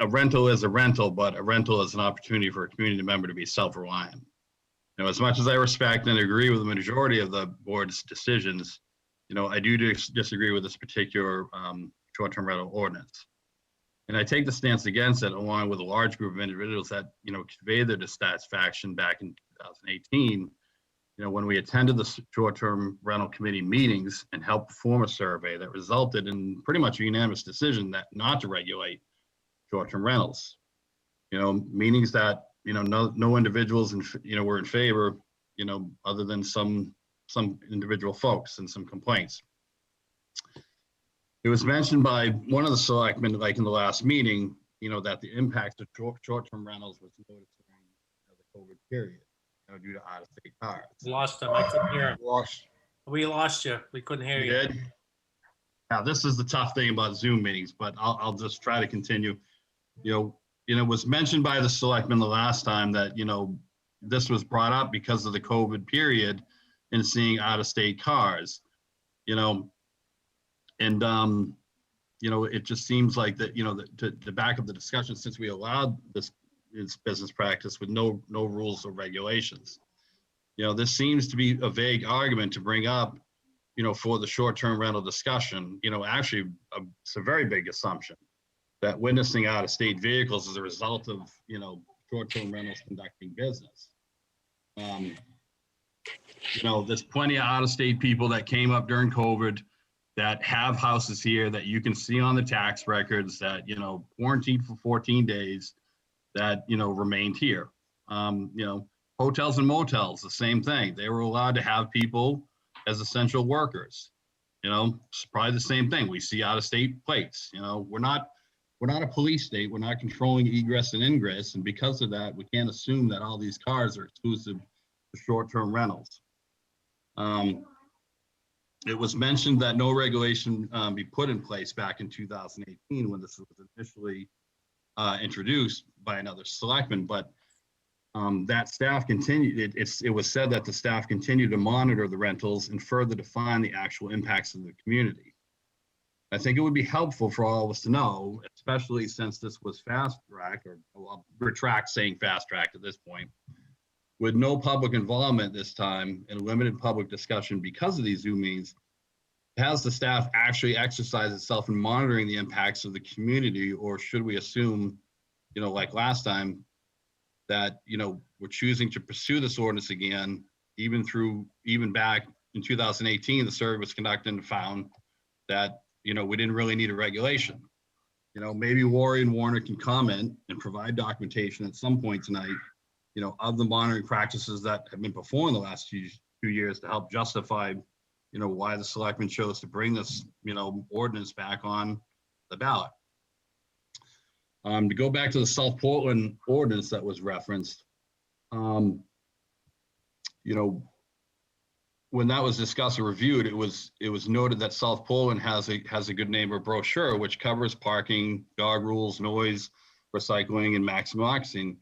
a rental is a rental, but a rental is an opportunity for a community member to be self-reliant. As much as I respect and agree with the majority of the board's decisions, I do disagree with this particular short-term rental ordinance. And I take the stance against it, along with a large group of individuals that, conveyed their dissatisfaction back in 2018, when we attended the short-term rental committee meetings and helped perform a survey that resulted in pretty much a unanimous decision that not to regulate short-term rentals. Meetings that, no individuals, were in favor, other than some individual folks and some complaints. It was mentioned by one of the selectmen, like in the last meeting, that the impact of short-term rentals was noticed during the COVID period, due to out-of-state cars. Lost him. I couldn't hear him. Lost. We lost you. We couldn't hear You you. did? Now, this is the tough thing about Zoom meetings, but I'll just try to continue. It was mentioned by the selectmen the last time that, this was brought up because of the COVID period and seeing out-of-state cars, and, it just seems like that, to back up the discussion, since we allowed this business practice with no rules or regulations. This seems to be a vague argument to bring up, for the short-term rental discussion. Actually, it's a very big assumption that witnessing out-of-state vehicles as a result of, short-term rentals conducting business. There's plenty of out-of-state people that came up during COVID that have houses here that you can see on the tax records that, quarantined for 14 days that, remained here. Hotels and motels, the same thing. They were allowed to have people as essential workers. It's probably the same thing. We see out-of-state plates. We're not a police state. We're not controlling egress and ingress. And because of that, we can't assume that all these cars are exclusive to short-term rentals. It was mentioned that no regulation be put in place back in 2018 when this was initially introduced by another selectman, but that staff continued. It was said that the staff continued to monitor the rentals and further define the actual impacts of the community. I think it would be helpful for all of us to know, especially since this was fast-tracked, or I'll retract saying fast-tracked at this point, with no public involvement this time and limited public discussion because of these Zoom meetings. Has the staff actually exercised itself in monitoring the impacts of the community, or should we assume, like last time, that, we're choosing to pursue this ordinance again, even back in 2018, the survey was conducted and found that, we didn't really need a regulation. Maybe Lori and Warner can comment and provide documentation at some point tonight, of the monitoring practices that have been performed the last few years to help justify, why the selectmen chose to bring this, ordinance back on the ballot. To go back to the South Portland ordinance that was referenced, when that was discussed and reviewed, it was noted that South Portland has a good neighbor brochure which covers parking, dog rules, noise, recycling, and maximum occupancy.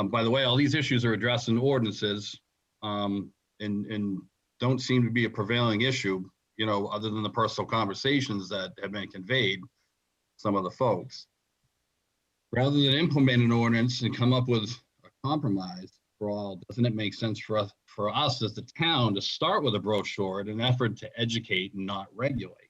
By the way, all these issues are addressed in ordinances, and don't seem to be a prevailing issue, other than the personal conversations that have been conveyed some of the folks. Rather than implement an ordinance and come up with a compromise for all, doesn't it make sense for us as the town to start with a brochure in an effort to educate and not regulate?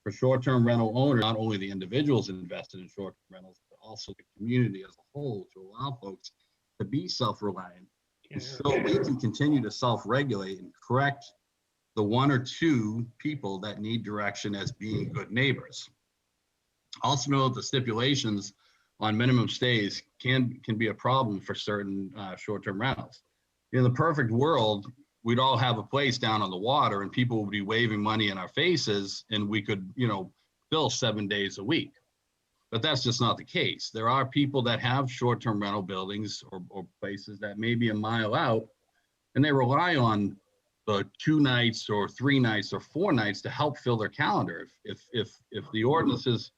For short-term rental owners, not only the individuals invested in short-term rentals, but also the community as a whole, to allow folks to be self-reliant, and so we can continue to self-regulate and correct the one or two people that need direction as being good neighbors. Also note the stipulations on minimum stays can be a problem for certain short-term rentals. In the perfect world, we'd all have a place down on the water and people would be waving money in our faces and we could, fill 7 days a week. But that's just not the case. There are people that have short-term rental buildings or places that may be a mile out, and they rely on the 2 nights or 3 nights or 4 nights to help fill their calendar. If the ordinances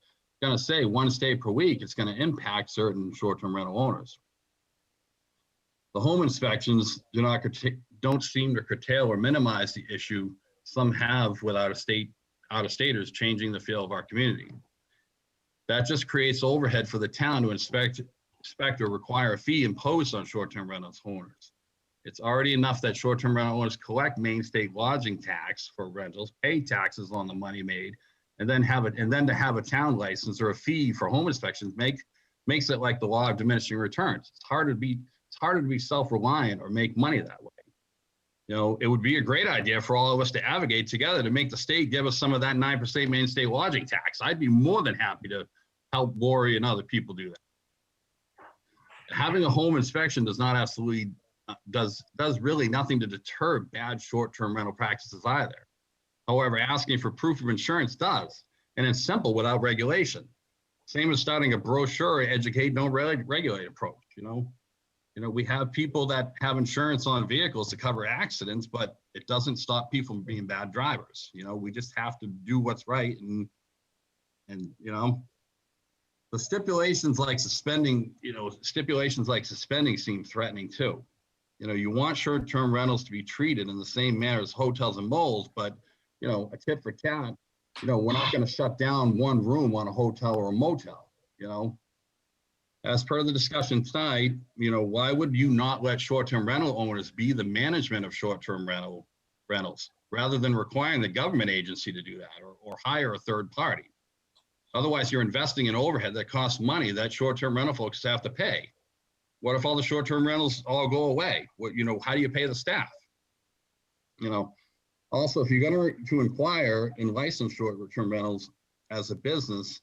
going to say one stay per week, it's going to impact certain short-term rental owners. The home inspections don't seem to curtail or minimize the issue some have with out-of-staters changing the feel of our community. That just creates overhead for the town to inspect or require a fee imposed on short-term rentals owners. It's already enough that short-term rental owners collect main state lodging tax for rentals, pay taxes on the money made, and then to have a town license or a fee for home inspections makes it like the law of diminishing returns. It's harder to be self-reliant or make money that way. You know, it would be a great idea for all of us to advocate together to make the state give us some of that 9% main state lodging tax. I'd be more than happy to help Lori and other people do that. Having a home inspection does really nothing to deter bad short-term rental practices either. However, asking for proof of insurance does, and it's simple without regulation. Same as starting a brochure, educate, don't regulate approach. You know, we have people that have insurance on vehicles to cover accidents, but it doesn't stop people from being bad drivers. You know, we just have to do what's right, and you know, the stipulations like suspending seem threatening too. You know, you want short-term rentals to be treated in the same manner as hotels and malls, but you know, a tit for tat, you know, we're not going to shut down one room on a hotel or a motel. You know, as per the discussion tonight, you know, why would you not let short-term rental owners be the management of short-term rentals rather than requiring the government agency to do that or hire a third party? Otherwise, you're investing in overhead that costs money that short-term rental folks have to pay. What if all the short-term rentals all go away? You know, how do you pay the staff? You know, also, if you're going to inquire and license short-term rentals as a business,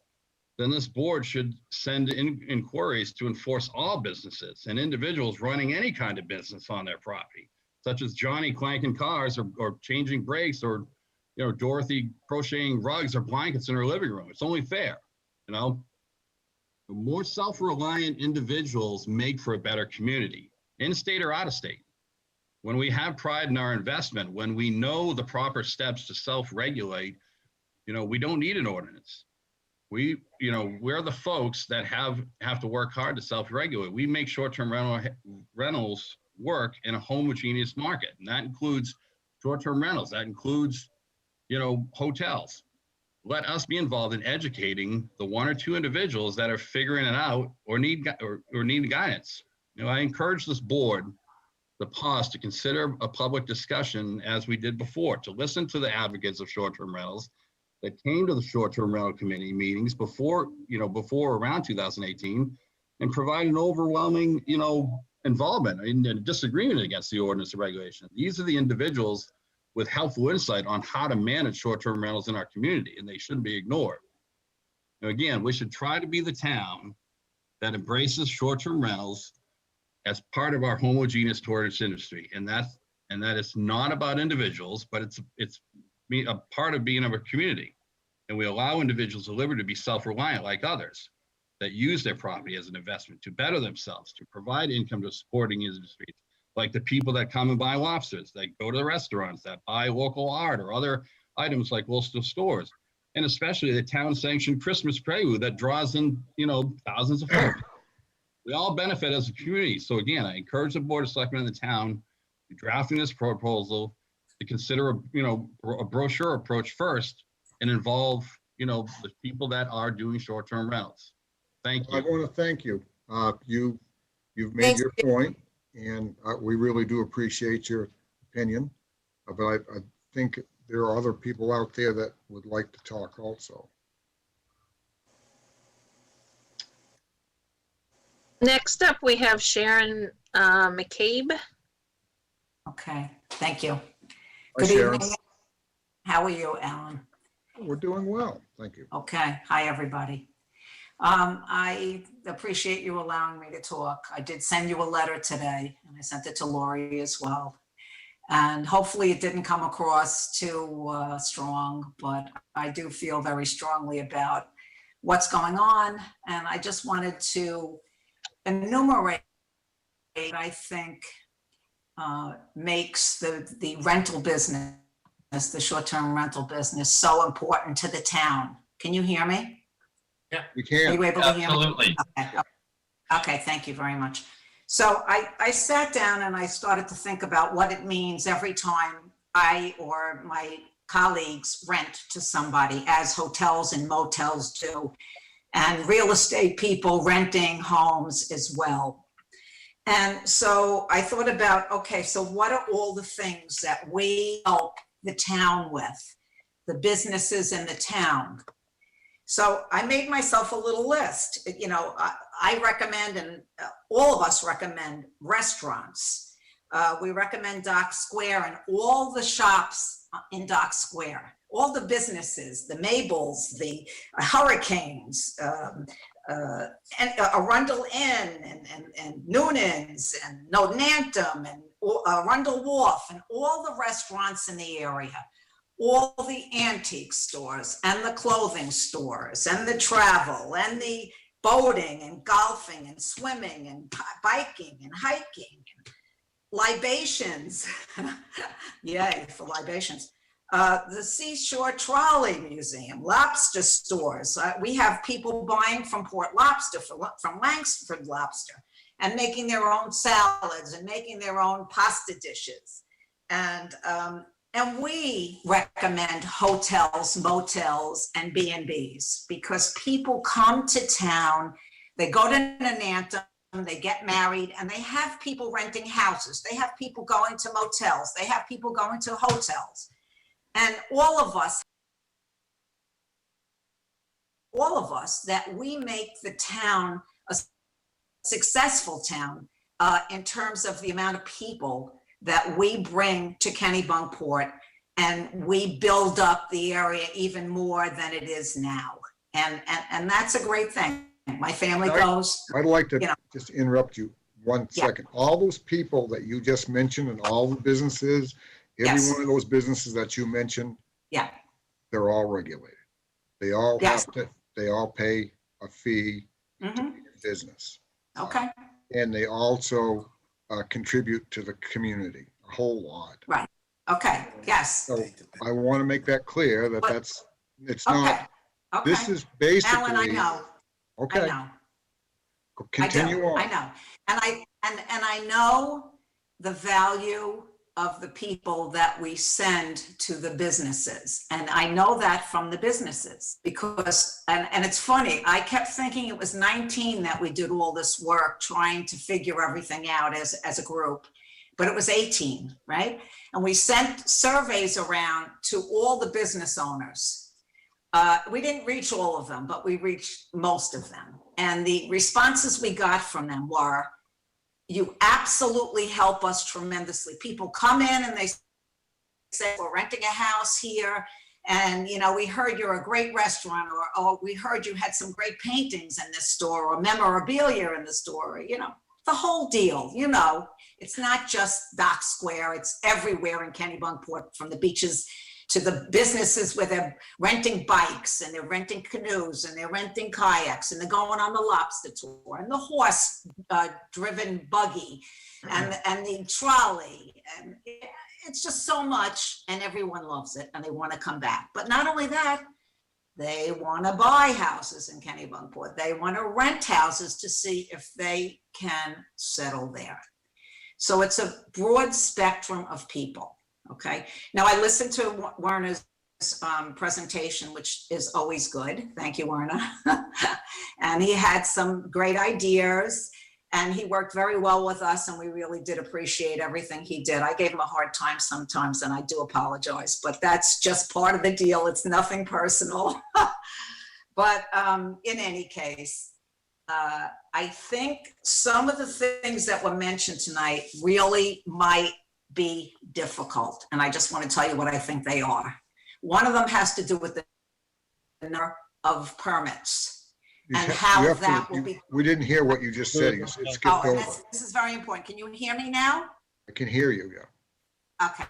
then this board should send in inquiries to enforce all businesses and individuals running any kind of business on their property, such as Johnny clanking cars or changing brakes, or, you know, Dorothy crocheting rugs or blankets in her living room. It's only fair, you know. The more self-reliant individuals make for a better community, in state or out of state. When we have pride in our investment, when we know the proper steps to self-regulate, you know, we don't need an ordinance. We're the folks that have to work hard to self-regulate. We make short-term rentals work in a homogeneous market, and that includes short-term rentals. That includes, you know, hotels. Let us be involved in educating the one or two individuals that are figuring it out or need guidance. You know, I encourage this board to pause to consider a public discussion as we did before, to listen to the advocates of short-term rentals that came to the short-term rental committee meetings before around 2018, and provide an overwhelming, you know, involvement and disagreement against the ordinance and regulation. These are the individuals with helpful insight on how to manage short-term rentals in our community, and they shouldn't be ignored. Now, again, we should try to be the town that embraces short-term rentals as part of our homogeneous tourist industry, and that it's not about individuals, but it's a part of being of a community, and we allow individuals the liberty to be self-reliant like others that use their property as an investment to better themselves, to provide income to supporting industries, like the people that come and buy lobsters, that go to the restaurants, that buy local art or other items like local stores, and especially the town-sanctioned Christmas prelude that draws in, you know, thousands of folks. We all benefit as a community. So again, I encourage the Board of Selectmen in the town to drafting this proposal to consider a brochure approach first and involve, you know, the people that are doing short-term rentals. Thank you. I want to thank you. You've made your point, and we really do appreciate your opinion. But I think there are other people out there that would like to talk also. Next up, we have Sharon McCabe. Okay, thank you. Hi, Good Sharon. evening. How are you, Alan? We're doing well. Thank you. Okay, hi, everybody. I appreciate you allowing me to talk. I did send you a letter today, and I sent it to Lori as well. And hopefully it didn't come across too strong, but I do feel very strongly about what's going on. And I just wanted to enumerate what I think makes the rental business, the short-term rental business, so important to the town. Can you hear me? You Are can. you able to hear me? Absolutely. Okay. Okay, thank you very much. So I sat down and I started to think about what it means every time I or my colleagues rent to somebody, as hotels and motels do, and real estate people renting homes as well. And so I thought about, okay, so what are all the things that we help the town with, the businesses in the town? So I made myself a little list. You know, I recommend, and all of us recommend, restaurants. We recommend Dock Square and all the shops in Dock Square, all the businesses, the Mabels, the Hurricanes, and Arundel Inn and Noonan's and Nantum and Arundel Wharf and all the restaurants in the area. All the antique stores and the clothing stores and the travel and the boating and golfing and swimming and biking and hiking, and libations. Yay for libations. The Seashore Trolley Museum, lobster stores. We have people buying from Port Lobster, from Langsford Lobster, and making their own salads and making their own pasta dishes. And we recommend hotels, motels, and B&Bs because people come to town, they go to Nantum, they get married, and they have people renting houses. They have people going to motels. They have people going to hotels. And all of us, that we make the town a successful town in terms of the amount of people that we bring to Kennebunkport, and we build up the area even more than it is now. And that's a great thing. My family goes. I'd like to you know. just interrupt you one Yeah. second. All those people that you just mentioned and all the businesses, every Yes. one of those businesses that you mentioned, Yeah, they're all regulated. They all Yes. they all pay a fee to mhm, be in business. okay, And they also contribute to the community a whole lot. okay, yes, So I want to make that clear that But- it's okay, not, this okay. is basically. Alan, I know, I Okay, know. continue on. I know. And I know the value of the people that we send to the businesses. And I know that from the businesses because, and it's funny, I kept thinking it was 19 that we did all this work trying to figure everything out as a group, but it was 18, right? And we sent surveys around to all the business owners. We didn't reach all of them, but we reached most of them. And the responses we got from them were, you absolutely help us tremendously. People come in and they say, we're renting a house here. And, you know, we heard you're a great restaurant, or, oh, we heard you had some great paintings in this store, or memorabilia in the store, you know, the whole deal, you know. It's not just Dock Square, it's everywhere in Kennebunkport, from the beaches to the businesses where they're renting bikes and they're renting canoes and they're renting kayaks and they're going on the lobster tour and the horse driven buggy and the trolley. And it's just so much, and everyone loves it and they want to come back. But not only that, they want to buy houses in Kennebunkport. They want to rent houses to see if they can settle there. So it's a broad spectrum of people. Okay. Now I listened to Werner's presentation, which is always good. Thank you, Werner. And he had some great ideas and he worked very well with us, and we really did appreciate everything he did. I gave him a hard time sometimes, and I do apologize, but that's just part of the deal. It's nothing personal. But in any case, I think some of the things that were mentioned tonight really might be difficult. And I just want to tell you what I think they are. One of them has to do with the number of permits and how that will be. We didn't hear what you just said. It skipped Oh, over. this is very important. Can you hear me now? I can hear you, yeah. Okay.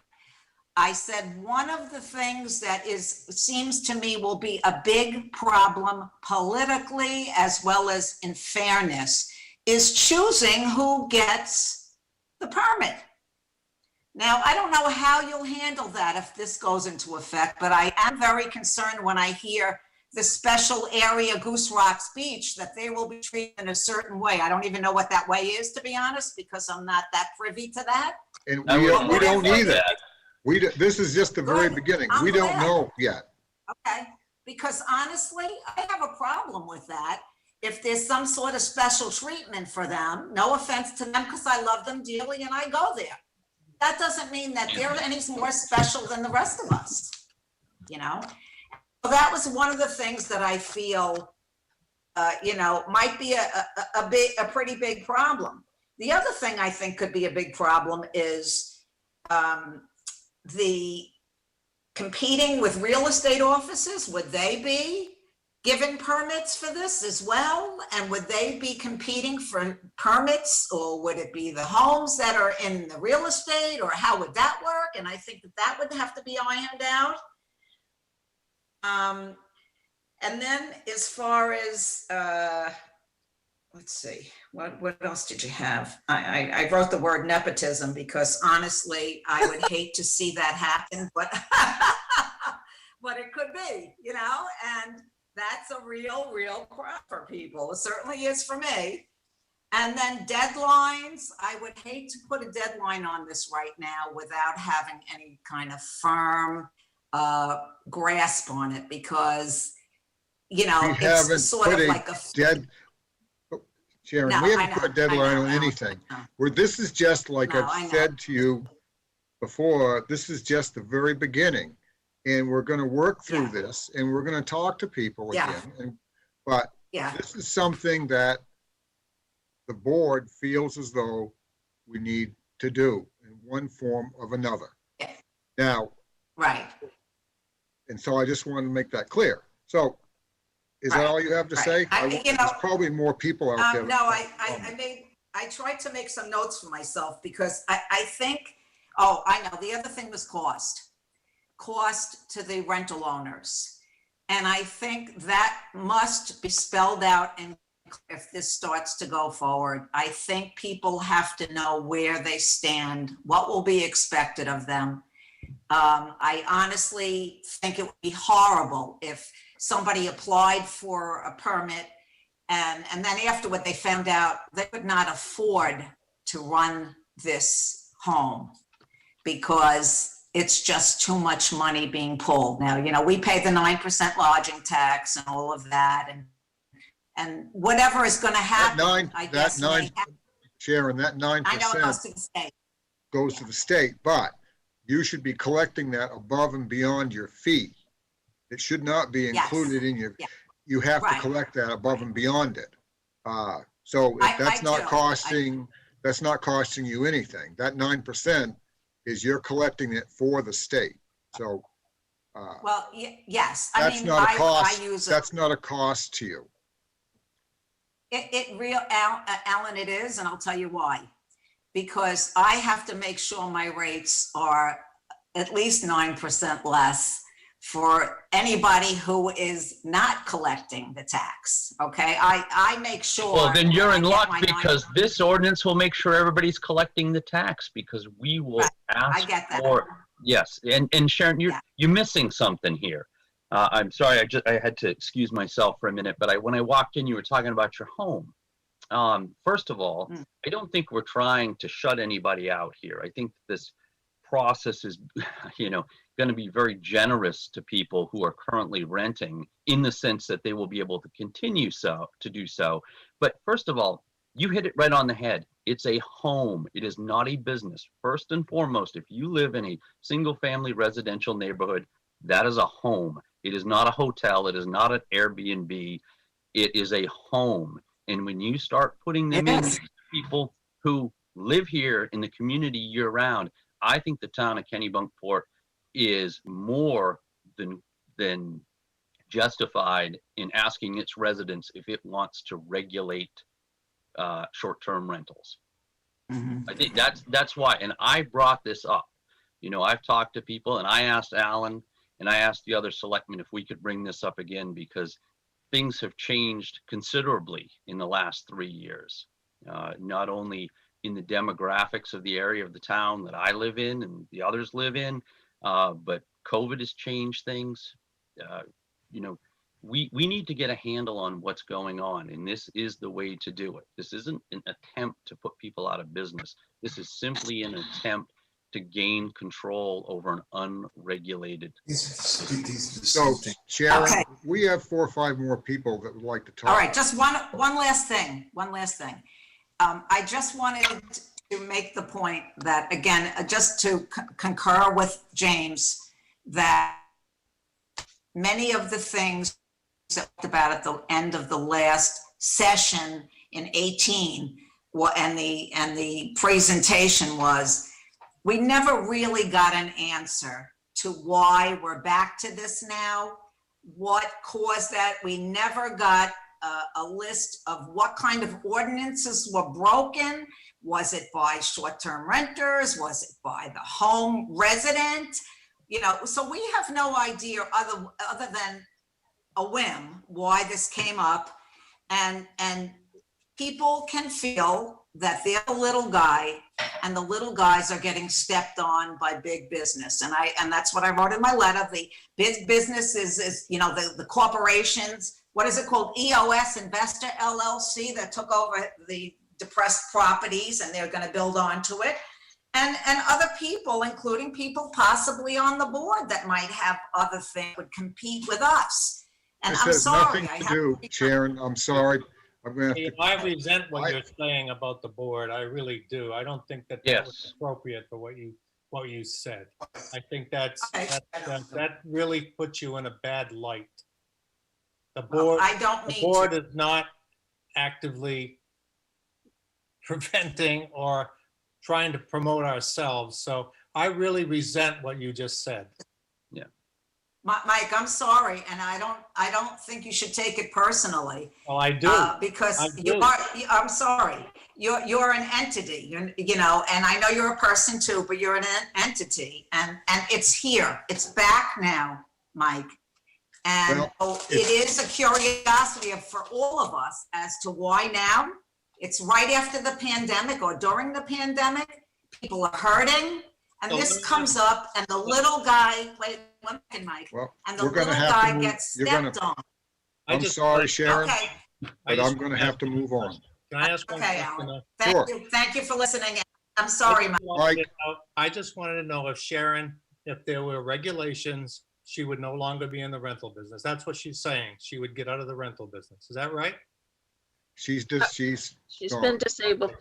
I said one of the things that seems to me will be a big problem politically as well as in fairness is choosing who gets the permit. Now, I don't know how you'll handle that if this goes into effect, but I am very concerned when I hear the special area Goose Rocks Beach, that they will be treated in a certain way. I don't even know what that way is, to be honest, because I'm not that privy to that. And I we would don't like either. that. This is just the very Good. beginning. I'm We don't glad. know yet. Okay, because honestly, I have a problem with that. If there's some sort of special treatment for them, no offense to them, because I love them dearly and I go there. That doesn't mean that they're any more special than the rest of us, you know? So that was one of the things that I feel, might be a pretty big problem. The other thing I think could be a big problem is the competing with real estate offices. Would they be given permits for this as well? And would they be competing for permits, or would it be the homes that are in the real estate, or how would that work? And I think that would have to be ironed out. And then as far as, let's see, what else did you have? I wrote the word nepotism because honestly, I would hate to see that happen, but but it could be, and that's a real problem for people. It certainly is for me. And then deadlines, I would hate to put a deadline on this right now without having any kind of firm grasp on it, because, We haven't it's sort put of a like a. Sharon, No, we I haven't put a know, deadline I on know, anything. I know. Where this is just like No, I I've know. said to you before, this is just the very beginning. And we're going to work through Yeah. this, and we're going to talk to people Yeah. again. But Yeah, this is something that the board feels as though we need to do in one form or another. Yeah. Now, right. and so I just wanted to make that clear. So is that Right, all you have to right. say? There's probably more people out there. No, I tried to make some notes for myself because I think, oh, I know, the other thing was cost to the rental owners. And I think that must be spelled out, and if this starts to go forward, I think people have to know where they stand, what will be expected of them. I honestly think it would be horrible if somebody applied for a permit and then afterward they found out they could not afford to run this home because it's just too much money being pulled. Now, we pay the 9% lodging tax and all of that, and whatever is going to happen, I guess. Sharon, that 9% I know it goes to the state. goes to the state, but you should be collecting that above and beyond your fee. It should not be Yes. included in your, Yeah. you have to Right. collect that above and beyond it. So if that's not costing you anything. That 9% is you're collecting it for the state. So Well, yes, I that's mean, not a I cost, use it. that's not a cost to you. Alan, it is, and I'll tell you why. Because I have to make sure my rates are at least 9% less for anybody who is not collecting the tax, okay? I make sure. Well, then you're when I in get luck my because this ordinance will make sure everybody's collecting the tax because we will Right. I ask get that. for, yes. And Sharon, Yeah. you're missing something here. I'm sorry, I had to excuse myself for a minute, but when I walked in, you were talking about your home. First of all, I don't think we're trying to shut anybody out here. I think this process is, going to be very generous to people who are currently renting in the sense that they will be able to continue to do so. But first of all, you hit it right on the head. It's a home. It is not a business. First and foremost, if you live in a single family residential neighborhood, that is a home. It is not a hotel. It is not an Airbnb. It is a home. And when you start putting them in people who live here in the community year round, I think the town of Kennebunkport is more than justified in asking its residents if it wants to regulate short-term rentals. I think that's why, and I brought this up. I've talked to people, and I asked Alan, and I asked the other selectmen if we could bring this up again because things have changed considerably in the last 3 years, not only in the demographics of the area of the town that I live in and the others live in, but COVID has changed things. we need to get a handle on what's going on, and this is the way to do it. This isn't an attempt to put people out of business. This is simply an attempt to gain control over an unregulated. So Sharon, Okay. we have 4 or 5 more people that would like to talk. All right, just one last thing, I just wanted to make the point that, again, just to concur with James, that many of the things that we talked about at the end of the last session in 18, and the presentation was, we never really got an answer to why we're back to this now, what caused that. We never got a list of what kind of ordinances were broken. Was it by short-term renters? Was it by the home resident? You know, so we have no idea other than a whim why this came up, and people can feel that they're the little guy and the little guys are getting stepped on by big business. And that's what I wrote in my letter. The big business is you know, the corporations, what is it called? EOS Investor LLC that took over the depressed properties, and they're going to build onto it. And other people, including people possibly on the board that might have other things would compete with us. And This I'm has sorry. nothing I to have do, be- Sharon, I'm sorry. I'm gonna have Steve, to, I resent what I- you're saying about the board. I really do. I don't think that that was Yes. appropriate for what you said. I think that really puts you in a bad light. The board, I don't the need board to. is not actively preventing or trying to promote ourselves. So I really resent what you just said. Mike, I'm sorry, and I don't think you should take it personally. Well, I do. Because I you do. are, I'm sorry, you're an entity, you know, and I know you're a person too, but you're an entity, and it's here, it's back now, Mike. And Well, it is a curiosity for all of us as to why now. It's right after the pandemic or during the pandemic, people are hurting, and So this let me comes up, and the little guy, wait one second, Mike, well, and the we're gonna little have to guy move, gets you're gonna, stepped on. I I'm just- sorry, Sharon, Okay, I but just I'm gonna wanna have to move on. Can I ask one Okay, question? Alan. Thank you for listening. I'm sorry, Mike. I just wanted to know if Sharon, if there were regulations, she would no longer be in the rental business. That's what she's saying. She would get out of the rental business. Is that right? She's She's gone. been disabled.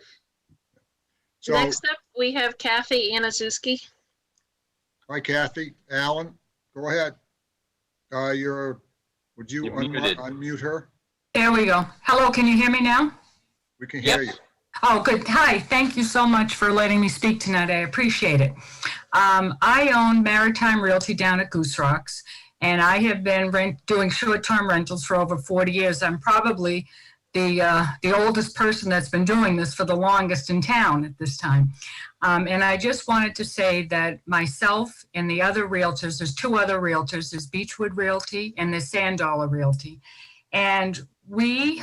So, Next up, we have Kathy Anazuski. hi Kathy, Alan, go ahead. Would you You're muted. unmute her? There we go. Hello, can you hear me now? We can hear you. Yes. Oh, good. Hi, thank you so much for letting me speak tonight. I appreciate it. I own Maritime Realty down at Goose Rocks, and I have been doing short-term rentals for over 40 years. I'm probably the oldest person that's been doing this for the longest in town at this time. And I just wanted to say that myself and the other realtors, there's 2 other realtors, there's Beechwood Realty and there's Sand Dollar Realty. And we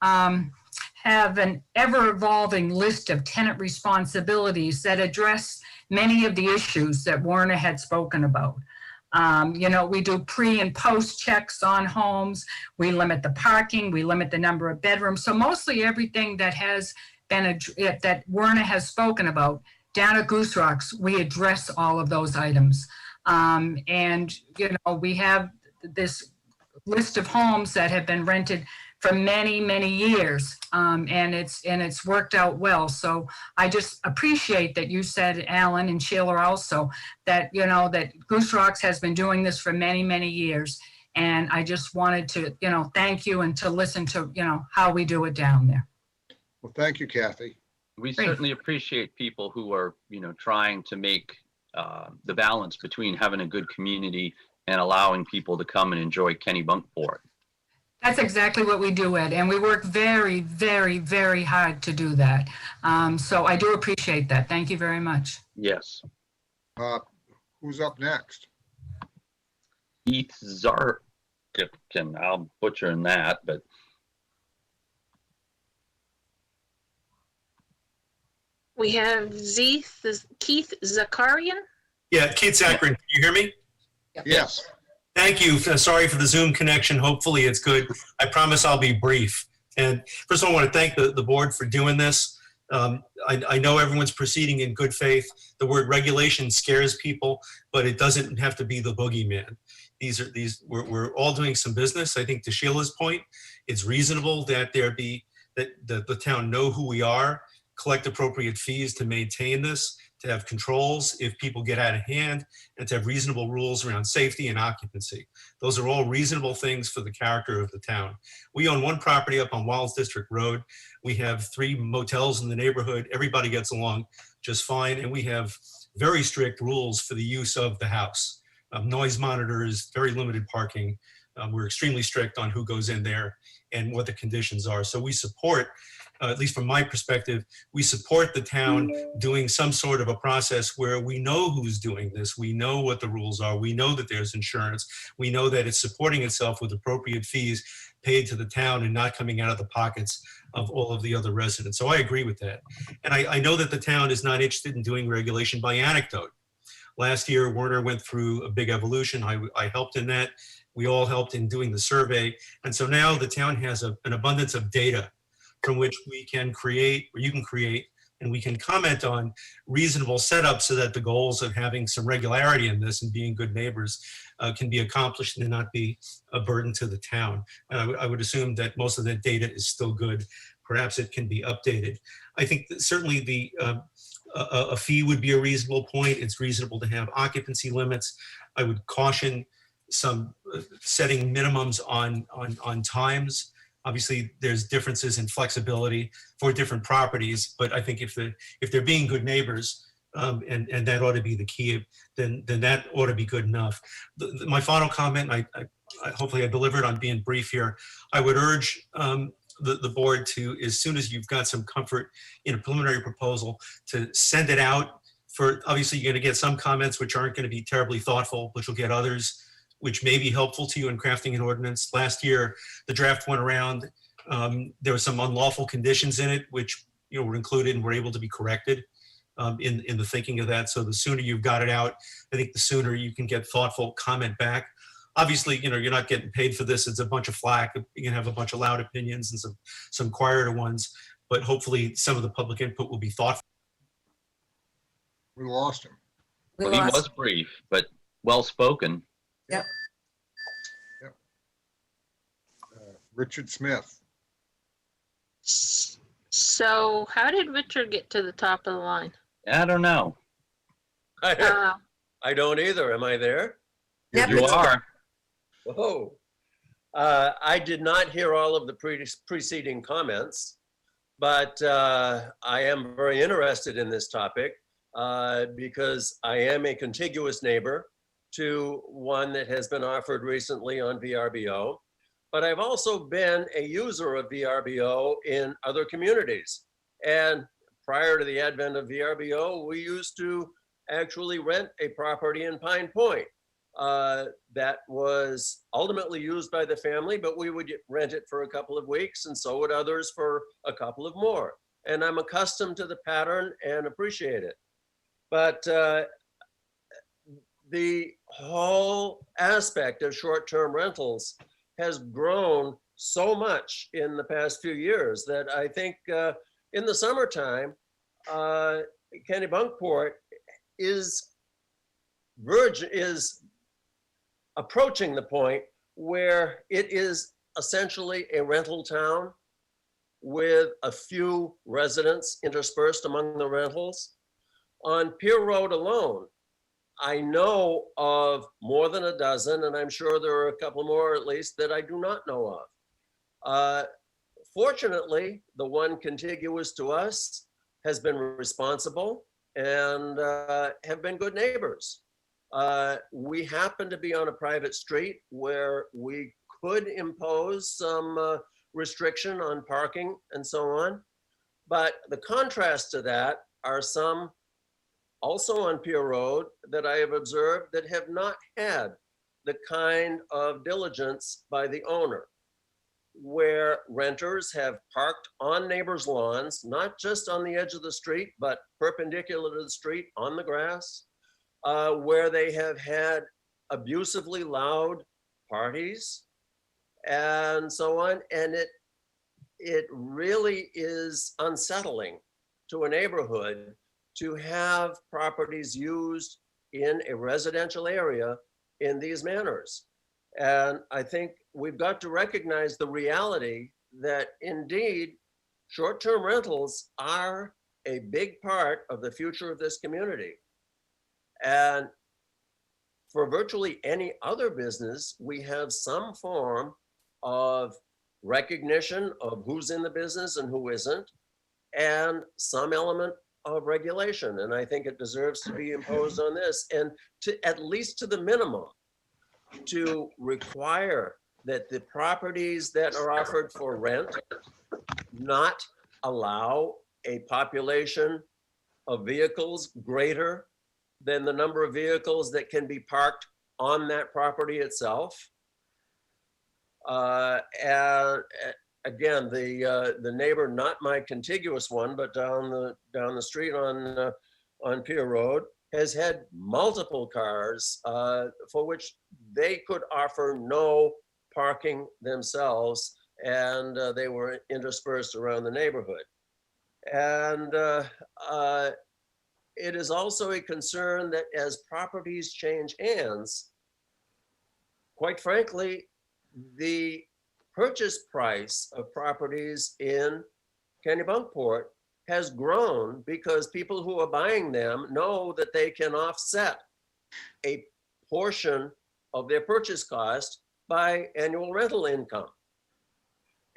have an ever-evolving list of tenant responsibilities that address many of the issues that Warner had spoken about. You know, we do pre and post checks on homes. We limit the parking. We limit the number of bedrooms. So mostly everything that has been, that Werner has spoken about down at Goose Rocks, we address all of those items. And, you know, we have this list of homes that have been rented for many, many years. And it's worked out well. So I just appreciate that you said, Alan and Sheila also, that, you know, that Goose Rocks has been doing this for many, many years. And I just wanted to, you know, thank you and to listen to, you know, how we do it down there. Well, thank you, Kathy. We Great. certainly appreciate people who are, you know, trying to make the balance between having a good community and allowing people to come and enjoy Kennebunkport. That's exactly what we do, Ed, and we work very, very, very hard to do that. So I do appreciate that. Thank you very much. Yes. Who's up next? Keith Zarkin, I'll butcher in that, but We have Keith Zakarian. Yeah, Keith Zachary, can you hear me? Yes. Thank you. Sorry for the Zoom connection. Hopefully it's good. I promise I'll be brief. And first of all, I want to thank the board for doing this. I know everyone's proceeding in good faith. The word regulation scares people, but it doesn't have to be the boogeyman. We're all doing some business. I think to Sheila's point, it's reasonable that the town know who we are, collect appropriate fees to maintain this, to have controls if people get out of hand, and to have reasonable rules around safety and occupancy. Those are all reasonable things for the character of the town. We own one property up on Wilds District Road. We have 3 motels in the neighborhood. Everybody gets along just fine. And we have very strict rules for the use of the house. Noise monitors, very limited parking. We're extremely strict on who goes in there and what the conditions are. So we support, at least from my perspective, we support the town doing some sort of a process where we know who's doing this. We know what the rules are. We know that there's insurance. We know that it's supporting itself with appropriate fees paid to the town and not coming out of the pockets of all of the other residents. So I agree with that. And I know that the town is not interested in doing regulation by anecdote. Last year, Werner went through a big evolution. I helped in that. We all helped in doing the survey. And so now the town has an abundance of data from which we can create, or you can create, and we can comment on reasonable setups so that the goals of having some regularity in this and being good neighbors can be accomplished and not be a burden to the town. And I would assume that most of that data is still good. Perhaps it can be updated. I think that certainly a fee would be a reasonable point. It's reasonable to have occupancy limits. I would caution some setting minimums on times. Obviously, there's differences in flexibility for different properties, but I think if they're being good neighbors, and that ought to be the key, then that ought to be good enough. My final comment, I hopefully I delivered on being brief here. I would urge the board to, as soon as you've got some comfort in a preliminary proposal, to send it out for, obviously you're going to get some comments which aren't going to be terribly thoughtful, but you'll get others which may be helpful to you in crafting an ordinance. Last year, the draft went around. There were some unlawful conditions in it, which were included and were able to be corrected in the thinking of that. So the sooner you've got it out, I think the sooner you can get thoughtful comment back. Obviously, you're not getting paid for this. It's a bunch of flack. You can have a bunch of loud opinions and some quieter ones, but hopefully some of the public input will be thoughtful. We lost him. We Well, he lost- was brief, but well-spoken. Yep. Yep. Richard Smith. So how did Richard get to the top of the line? I don't know. Uh, I don't either. Am I there? Yep, You it's- are. Whoa. I did not hear all of the preceding comments, but I am very interested in this topic because I am a contiguous neighbor to one that has been offered recently on VRBO. But I've also been a user of VRBO in other communities. And prior to the advent of VRBO, we used to actually rent a property in Pine Point that was ultimately used by the family, but we would rent it for a couple of weeks, and so would others for a couple of more. And I'm accustomed to the pattern and appreciate it. But the whole aspect of short-term rentals has grown so much in the past few years that I think in the summertime, Kennebunkport is approaching the point where it is essentially a rental town with a few residents interspersed among the rentals. On Pier Road alone, I know of more than a dozen, and I'm sure there are a couple more at least that I do not know of. Fortunately, the one contiguous to us has been responsible and have been good neighbors. We happen to be on a private street where we could impose some restriction on parking and so on. But the contrast to that are some also on Pier Road that I have observed that have not had the kind of diligence by the owner, where renters have parked on neighbors' lawns, not just on the edge of the street, but perpendicular to the street on the grass, where they have had abusively loud parties and so on. And it really is unsettling to a neighborhood to have properties used in a residential area in these manners. And I think we've got to recognize the reality that indeed short-term rentals are a big part of the future of this community. And for virtually any other business, we have some form of recognition of who's in the business and who isn't, and some element of regulation. And I think it deserves to be imposed on this, and to at least to the minimum, to require that the properties that are offered for rent not allow a population of vehicles greater than the number of vehicles that can be parked on that property itself. And again, the neighbor, not my contiguous one, but down the street on Pier Road, has had multiple cars for which they could offer no parking themselves, and they were interspersed around the neighborhood. And it is also a concern that as properties change hands, quite frankly, the purchase price of properties in Kennebunkport has grown because people who are buying them know that they can offset a portion of their purchase cost by annual rental income.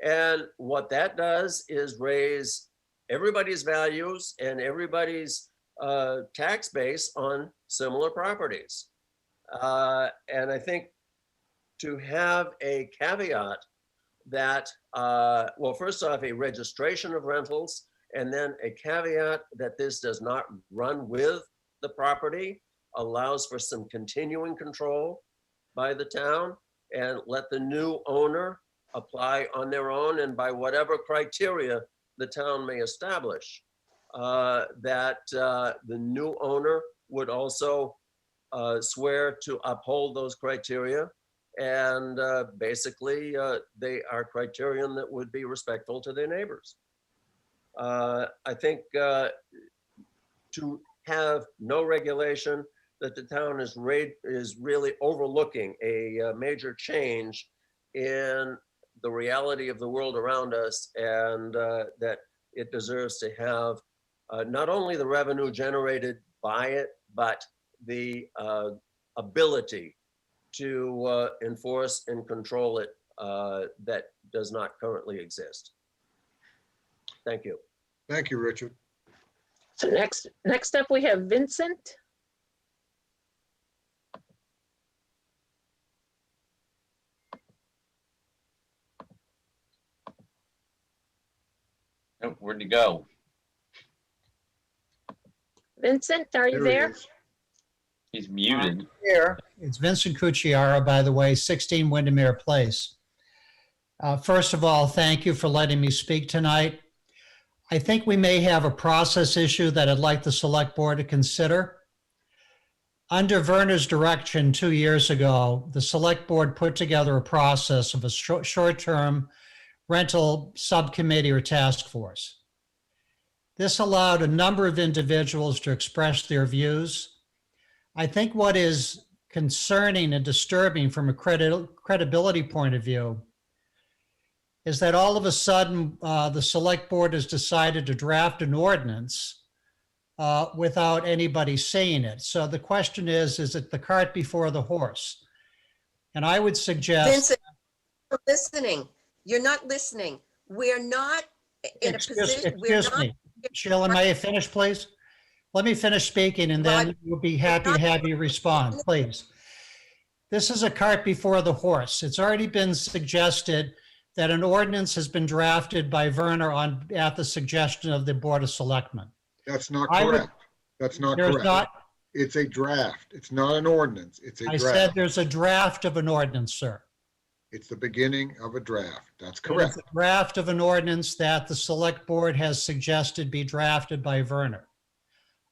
And what that does is raise everybody's values and everybody's tax base on similar properties. And I think to have a caveat that, well, first off, a registration of rentals, and then a caveat that this does not run with the property, allows for some continuing control by the town, and let the new owner apply on their own and by whatever criteria the town may establish. That the new owner would also swear to uphold those criteria, and basically they are criterion that would be respectful to their neighbors. I think to have no regulation, that the town is really overlooking a major change in the reality of the world around us, and that it deserves to have not only the revenue generated by it, but the ability to enforce and control it that does not currently exist. Thank you. Thank you, Richard. So next up, we have Vincent. Oh, where'd he go? Vincent, are you There he there? is. He's muted. Here, it's Vincent Cucciara, by the way, 16 Windermere Place. First of all, thank you for letting me speak tonight. I think we may have a process issue that I'd like the select board to consider. Under Werner's direction 2 years ago, the select board put together a process of a short-term rental subcommittee or task force. This allowed a number of individuals to express their views. I think what is concerning and disturbing from a credibility point of view is that all of a sudden the select board has decided to draft an ordinance without anybody seeing it. So the question is it the cart before the horse? And I would suggest— Vincent, you're listening. You're not listening. We're not in a position. Excuse me. Sheila, may I finish, please? Let me finish speaking, and then we'll be happy to have you respond, please. This is a cart before the horse. It's already been suggested that an ordinance has been drafted by Werner at the suggestion of the Board of Selectmen. That's not correct. That's not correct. It's a draft. It's not an ordinance. It's a draft. I said there's a draft of an ordinance, sir. It's the beginning of a draft. That's It's correct. a draft of an ordinance that the select board has suggested be drafted by Werner.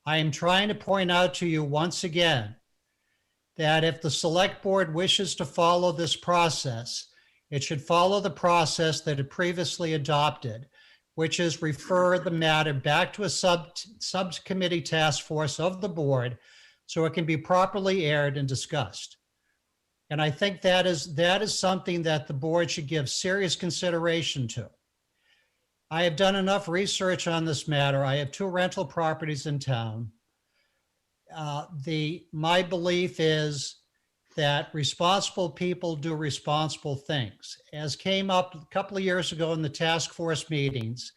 I am trying to point out to you once again that if the select board wishes to follow this process, it should follow the process that it previously adopted, which is refer the matter back to a subcommittee task force of the board so it can be properly aired and discussed. And I think that is something that the board should give serious consideration to. I have done enough research on this matter. I have 2 rental properties in town. My belief is that responsible people do responsible things. As came up a couple of years ago in the task force meetings,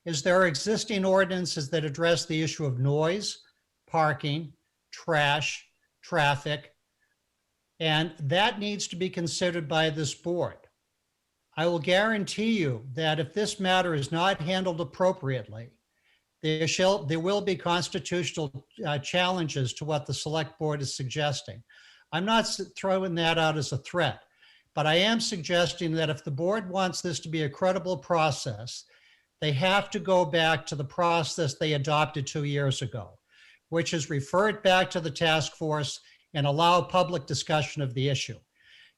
is there are existing ordinances that address the issue of noise, parking, trash, traffic, and that needs to be considered by this board. I will guarantee you that if this matter is not handled appropriately, there will be constitutional challenges to what the select board is suggesting. I'm not throwing that out as a threat, but I am suggesting that if the board wants this to be a credible process, they have to go back to the process they adopted 2 years ago, which is refer it back to the task force and allow public discussion of the issue.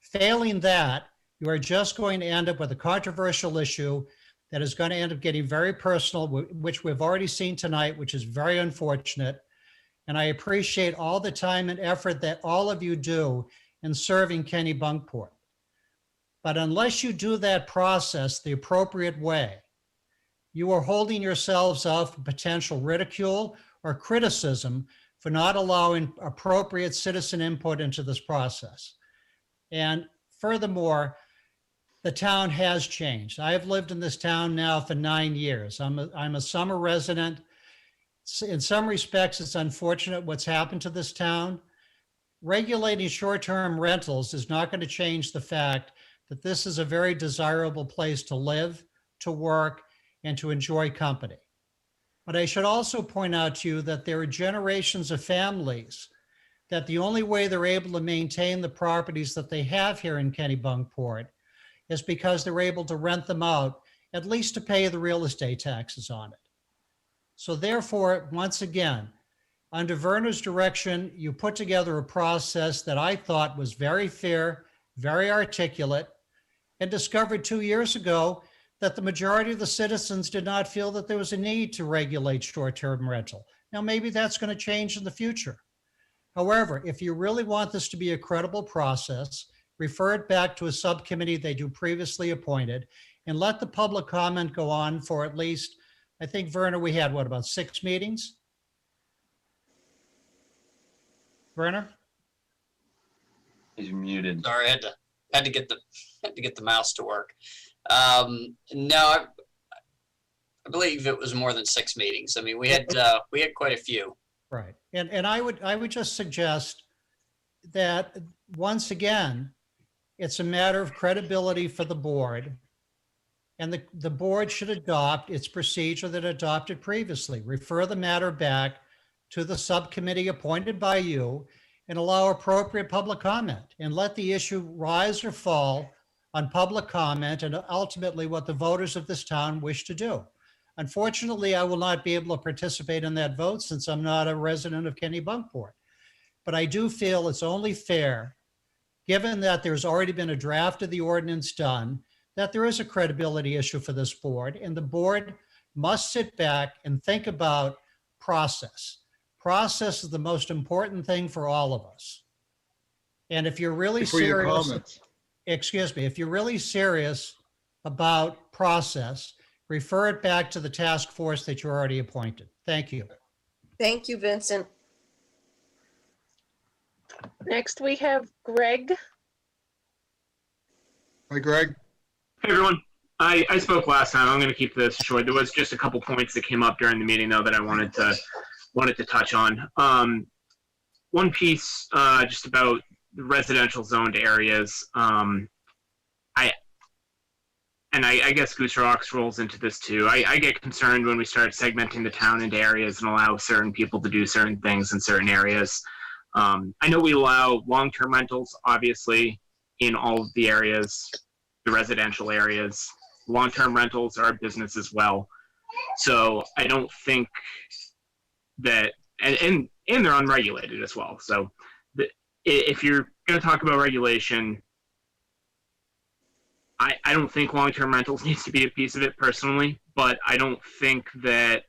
Failing that, you are just going to end up with a controversial issue that is going to end up getting very personal, which we've already seen tonight, which is very unfortunate. And I appreciate all the time and effort that all of you do in serving Kennebunkport. But unless you do that process the appropriate way, you are holding yourselves up for potential ridicule or criticism for not allowing appropriate citizen input into this process. And furthermore, the town has changed. I have lived in this town now for 9 years. I'm a summer resident. In some respects, it's unfortunate what's happened to this town. Regulating short-term rentals is not going to change the fact that this is a very desirable place to live, to work, and to enjoy company. But I should also point out to you that there are generations of families that the only way they're able to maintain the properties that they have here in Kennebunkport is because they're able to rent them out, at least to pay the real estate taxes on it. So therefore, once again, under Werner's direction, you put together a process that I thought was very fair, very articulate, and discovered 2 years ago that the majority of the citizens did not feel that there was a need to regulate short-term rental. Now, maybe that's going to change in the future. However, if you really want this to be a credible process, refer it back to a subcommittee that you previously appointed and let the public comment go on for at least, I think, Werner, we had what, about 6 meetings? Werner? He's muted. Sorry, I had to get the mouse to work. No, I believe it was more than 6 meetings. I mean, we had quite a few. Right. And I would just suggest that once again, it's a matter of credibility for the board. And the board should adopt its procedure that it adopted previously. Refer the matter back to the subcommittee appointed by you and allow appropriate public comment and let the issue rise or fall on public comment and ultimately what the voters of this town wish to do. Unfortunately, I will not be able to participate in that vote since I'm not a resident of Kennebunkport. But I do feel it's only fair, given that there's already been a draft of the ordinance done, that there is a credibility issue for this board, and the board must sit back and think about process. Process is the most important thing for all of us. And if you're really serious, if you're really serious about process, refer it back to the task force that you already appointed. Thank you. Thank you, Vincent. Next, we have Greg. Hi, Greg. Hey, everyone. I spoke last time. I'm going to keep this short. There was just a couple points that came up during the meeting, though, that I wanted to touch on. One piece just about the residential zoned areas. I guess Goose Rocks rolls into this too. I get concerned when we start segmenting the town into areas and allow certain people to do certain things in certain areas. I know we allow long-term rentals, obviously, in all of the areas, the residential areas. Long-term rentals are a business as well. So I don't think that, and they're unregulated as well. So if you're going to talk about regulation, I don't think long-term rentals needs to be a piece of it personally, but I don't think that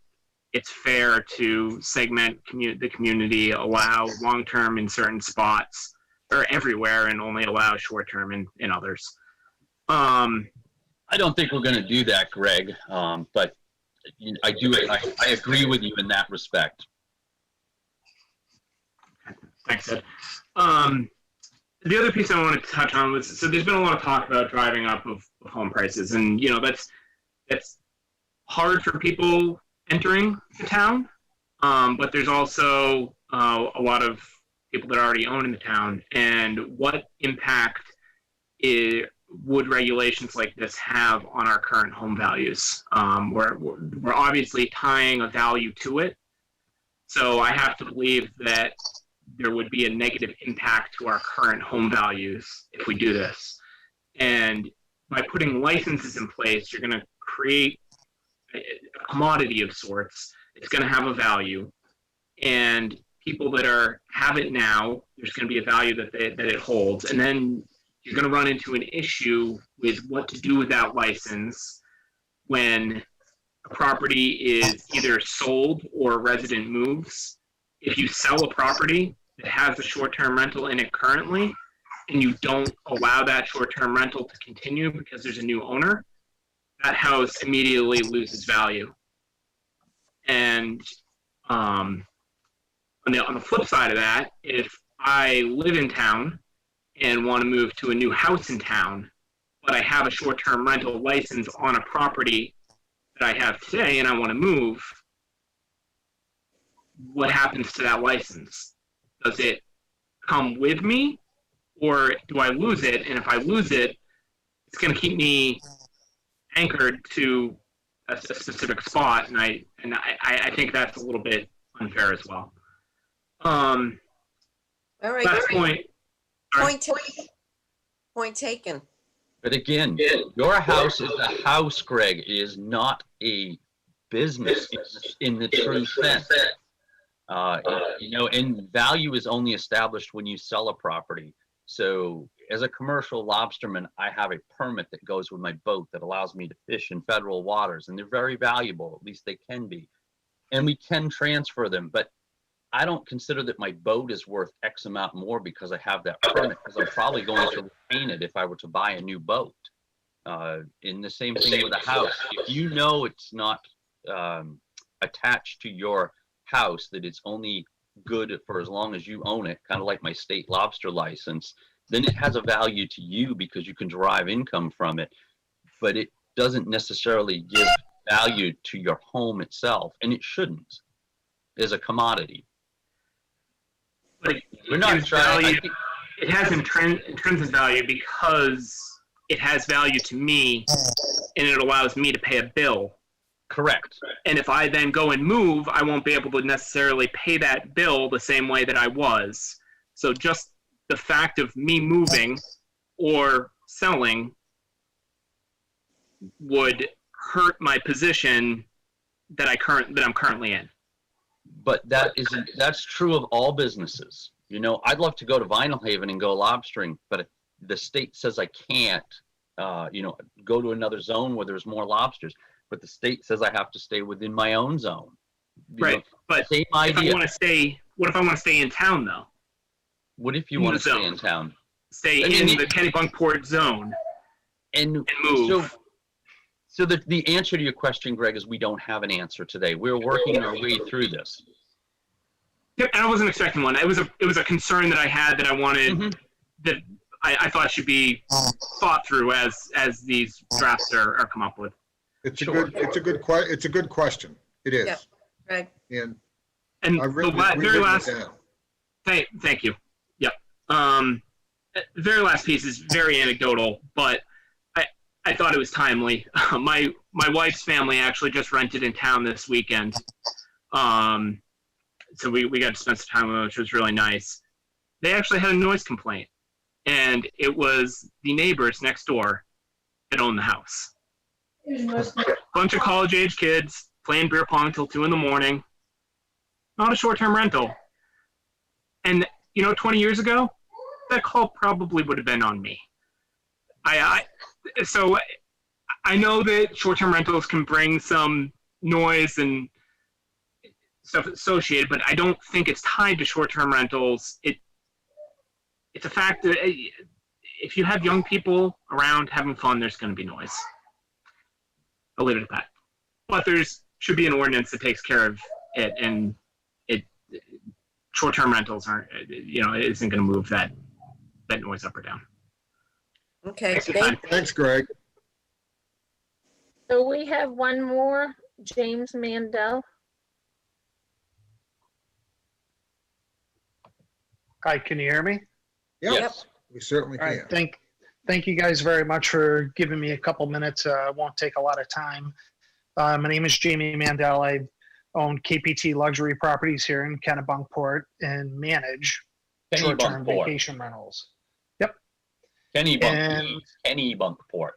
it's fair to segment the community, allow long-term in certain spots or everywhere, and only allow short-term in others. I don't think we're going to do that, Greg. But I agree with you in that respect. Thanks, Ed. The other piece I wanted to touch on was, so there's been a lot of talk about driving up of home prices, and that's hard for people entering the town. But there's also a lot of people that already own in the town, and what impact would regulations like this have on our current home values? We're obviously tying a value to it, so I have to believe that there would be a negative impact to our current home values if we do this. And by putting licenses in place, you're going to create a commodity of sorts. It's going to have a value, and people that have it now, there's going to be a value that it holds, and then you're going to run into an issue with what to do with that license when a property is either sold or a resident moves. If you sell a property that has a short-term rental in it currently, and you don't allow that short-term rental to continue because there's a new owner, that house immediately loses value. And on the flip side of that, if I live in town and want to move to a new house in town, but I have a short-term rental license on a property that I have today and I want to move, what happens to that license? Does it come with me, or do I lose it? And if I lose it, it's going to keep me anchored to a specific spot, and I think that's a little bit unfair as well. All right. Last point. Point taken. But again, your house is a house, Greg. It is not a business in the true sense. And value is only established when you sell a property. So as a commercial lobsterman, I have a permit that goes with my boat that allows me to fish in federal waters, and they're very valuable, at least they can be. And we can transfer them, but I don't consider that my boat is worth X amount more because I have that permit, because I'm probably going to retain it if I were to buy a new boat. In the same thing with a house. If you know it's not attached to your house, that it's only good for as long as you own it, kind of like my state lobster license, then it has a value to you because you can derive income from it, but it doesn't necessarily give value to your home itself, and it shouldn't, as a commodity. But we're not trying. It has intrinsic value because it has value to me, and it allows me to pay a bill. Correct. And if I then go and move, I won't be able to necessarily pay that bill the same way that I was. So just the fact of me moving or selling would hurt my position that I'm currently in. But that's true of all businesses. I'd love to go to Vinyl Haven and go lobstering, but if the state says I can't, go to another zone where there's more lobsters. But the state says I have to stay within my own zone. Right, but same idea. What if I want to stay in town, though? What if you want to stay in town? Stay in the Kennebunkport zone and move. So the answer to your question, Greg, is we don't have an answer today. We're working our way through this. Yep, and I wasn't expecting one. It was a concern that I had that I wanted that I thought should be thought through as these drafts are come up with. It's a good question. It is. Yeah, Greg. And the very last. Thank you. Yep. The very last piece is very anecdotal, but I thought it was timely. My wife's family actually just rented in town this weekend. So we got to spend some time with them, which was really nice. They actually had a noise complaint, and it was the neighbors next door that owned the house. Bunch of college-age kids playing beer pong till 2 a.m. Not a short-term rental. And 20 years ago, that call probably would have been on me. So I know that short-term rentals can bring some noise and stuff associated, but I don't think it's tied to short-term rentals. It's a fact that if you have young people around having fun, there's going to be noise. I'll leave it at that. But there's should be an ordinance that takes care of it, and short-term rentals aren't, it isn't going to move that noise up or down. Okay, Thanks, Greg. So we have one more, James Mandel. Hi, can you hear me? Yep, we certainly All can. right, thank you guys very much for giving me a couple minutes. Won't take a lot of time. My name is Jamie Mandel. I own KPT Luxury Properties here in Kennebunkport and manage short-term Kennebunkport. vacation rentals. Yep. Kennebunkport.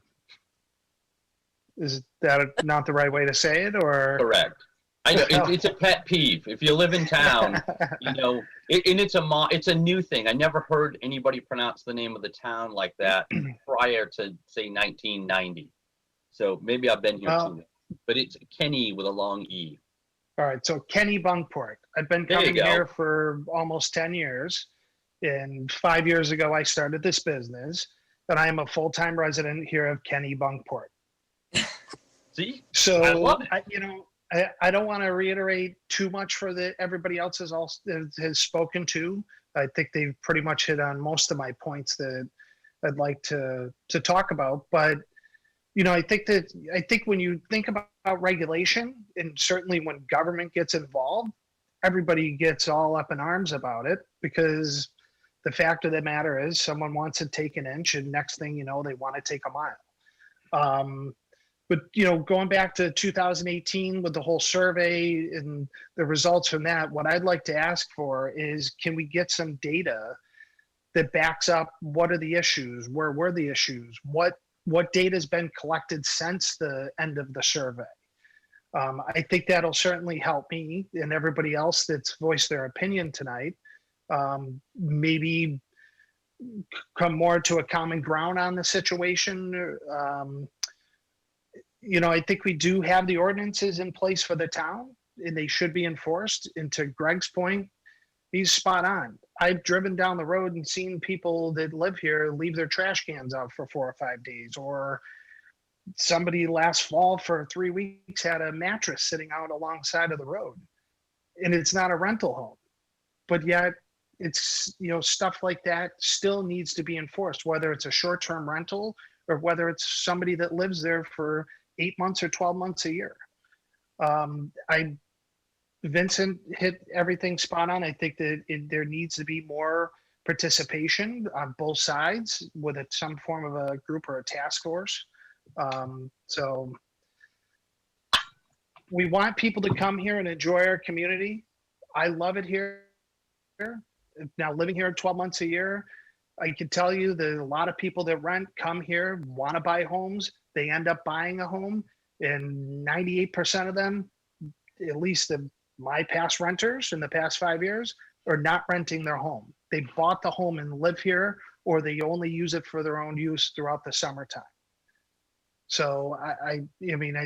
Is that not the right way to say it, or? Correct. I know it's a pet peeve. If you live in town, and it's a new thing. I never heard anybody pronounce the name of the town like that prior to say 1990. So maybe I've been here too long. But it's Kenny with a long E. All right, so Kennebunkport. I've been coming here for almost 10 years. And 5 years ago, I started this business, and I am a full-time resident here of Kennebunkport. See? So, I love it. I don't want to reiterate too much for everybody else has spoken to. I think they've pretty much hit on most of my points that I'd like to talk about. But I think when you think about regulation, and certainly when government gets involved, everybody gets all up in arms about it, because the fact of the matter is someone wants to take an inch, and next thing you know, they want to take a mile. But going back to 2018 with the whole survey and the results from that, what I'd like to ask for is, can we get some data that backs up what are the issues, where were the issues, what data has been collected since the end of the survey? I think that'll certainly help me and everybody else that's voiced their opinion tonight. Maybe come more to a common ground on the situation. I think we do have the ordinances in place for the town, and they should be enforced. And to Greg's point, he's spot on. I've driven down the road and seen people that live here leave their trash cans out for 4 or 5 days, or somebody last fall for 3 weeks had a mattress sitting out alongside of the road, and it's not a rental home, but yet it's, stuff like that still needs to be enforced, whether it's a short-term rental or whether it's somebody that lives there for 8 months or 12 months a year. Vincent hit everything spot on. I think that there needs to be more participation on both sides with some form of a group or a task force. So we want people to come here and enjoy our community. I love it here. Now, living here 12 months a year, I can tell you that a lot of people that rent come here, want to buy homes. They end up buying a home, and 98% of them, at least my past renters in the past 5 years, are not renting their home. They bought the home and live here, or they only use it for their own use throughout the summertime. So I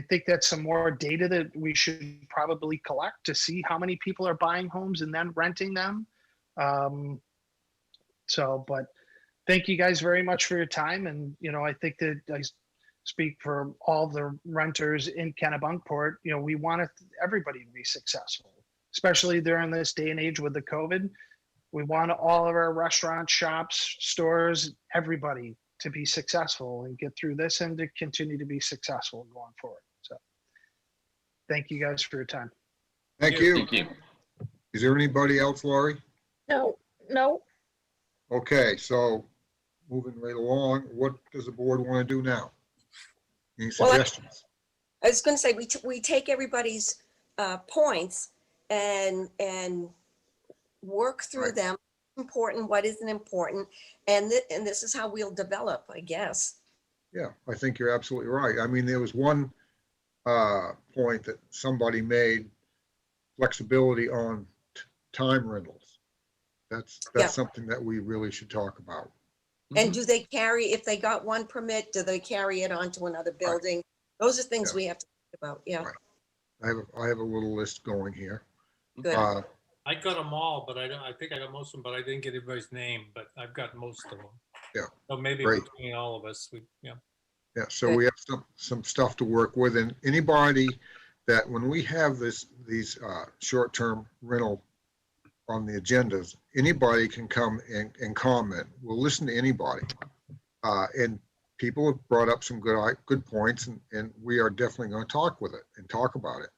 think that's some more data that we should probably collect to see how many people are buying homes and then renting them. But thank you guys very much for your time. And, I think that I speak for all the renters in Kennebunkport. We want everybody to be successful, especially during this day and age with the COVID. We want all of our restaurants, shops, stores, everybody to be successful and get through this and to continue to be successful going forward. So thank you guys for your time. Thank you. Thank you. Is there anybody else, Laurie? No. Okay, so moving right along, what does the board want to do now? Any suggestions? I was going to say, we take everybody's points and work through them. Important, what isn't important, and this is how we'll develop, I guess. Yeah, I think you're absolutely right. I mean, there was one point that somebody made, flexibility on time rentals. That's Yeah. something that we really should talk about. And do they carry, if they got one permit, do they carry it onto another building? Those are things Yeah. we have to think about, yeah. Right. I have a little list going here. Good. I got them all, but I think I got most of them, but I didn't get everybody's name, but I've got most of them. Yeah. So maybe Great. between all of us, yeah. Yeah, so we have some stuff to work with, and anybody that, when we have these short-term rental on the agendas, anybody can come and comment. We'll listen to anybody. And people have brought up some good points, and we are definitely going to talk with it and talk about it.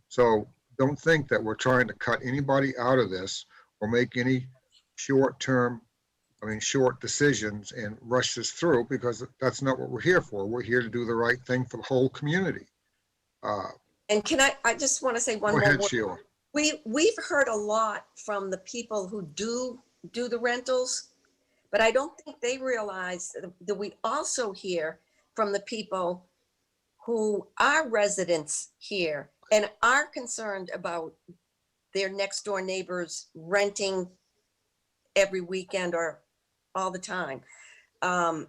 So don't think that we're trying to cut anybody out of this or make any short decisions and rush this through, because that's not what we're here for. We're here to do the right thing for the whole community. And I just want to say one Go more ahead, word. Sheila. We've heard a lot from the people who do the rentals, but I don't think they realize that we also hear from the people who are residents here and are concerned about their next door neighbors renting every weekend or all the time. I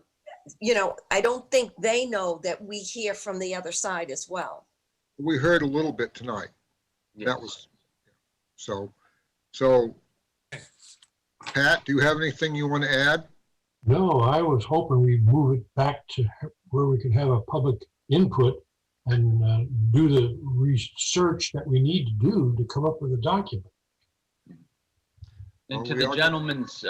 don't think they know that we hear from the other side as well. We heard a little bit tonight. Yes. That was, so, Pat, do you have anything you want to add? No, I was hoping we'd move it back to where we could have a public input and do the research that we need to do to come up with a document. And Well, to we the are- gentleman's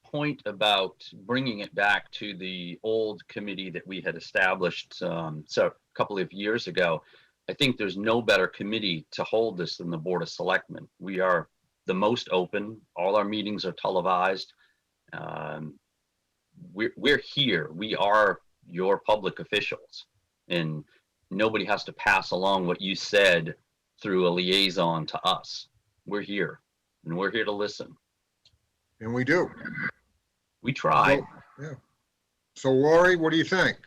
point about bringing it back to the old committee that we had established so a couple of years ago, I think there's no better committee to hold this than the Board of Selectmen. We are the most open. All our meetings are televised. We're here. We are your public officials, and nobody has to pass along what you said through a liaison to us. We're here, and we're here to listen. And we do. We try. Yeah. So Lori, what do you think?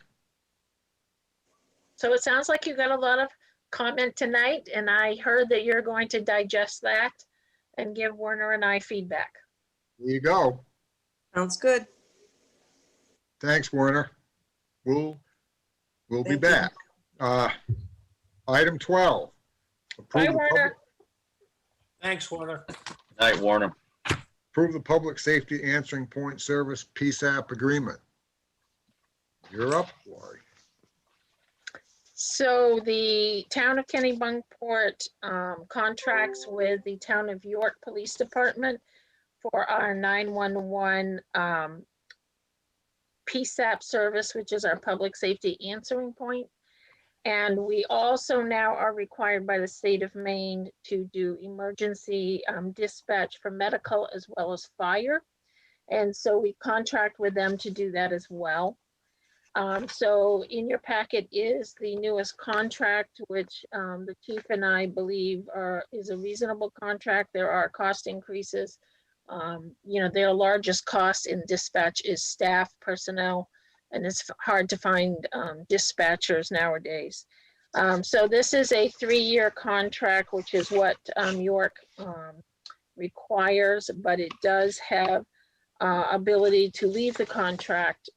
So it sounds like you got a lot of comment tonight, and I heard that you're going to digest that and give Werner and I feedback. There you go. Sounds good. Thanks, Werner. We'll be Thank you. back. Item 12. Bye, Approve the Werner. public- Thanks, Warner. Night, Warner. Approve the Public Safety Answering Point Service PSAP agreement. You're up, Lori. So the town of Kennebunkport contracts with the town of York Police Department for our 911 PSAP service, which is our public safety answering point. And we also now are required by the state of Maine to do emergency dispatch for medical as well as fire. And so we contract with them to do that as well. So in your packet is the newest contract, which the chief and I believe is a reasonable contract. There are cost increases. Their largest cost in dispatch is staff personnel, and it's hard to find dispatchers nowadays. So this is a 3-year contract, which is what York requires, but it does have ability to leave the contract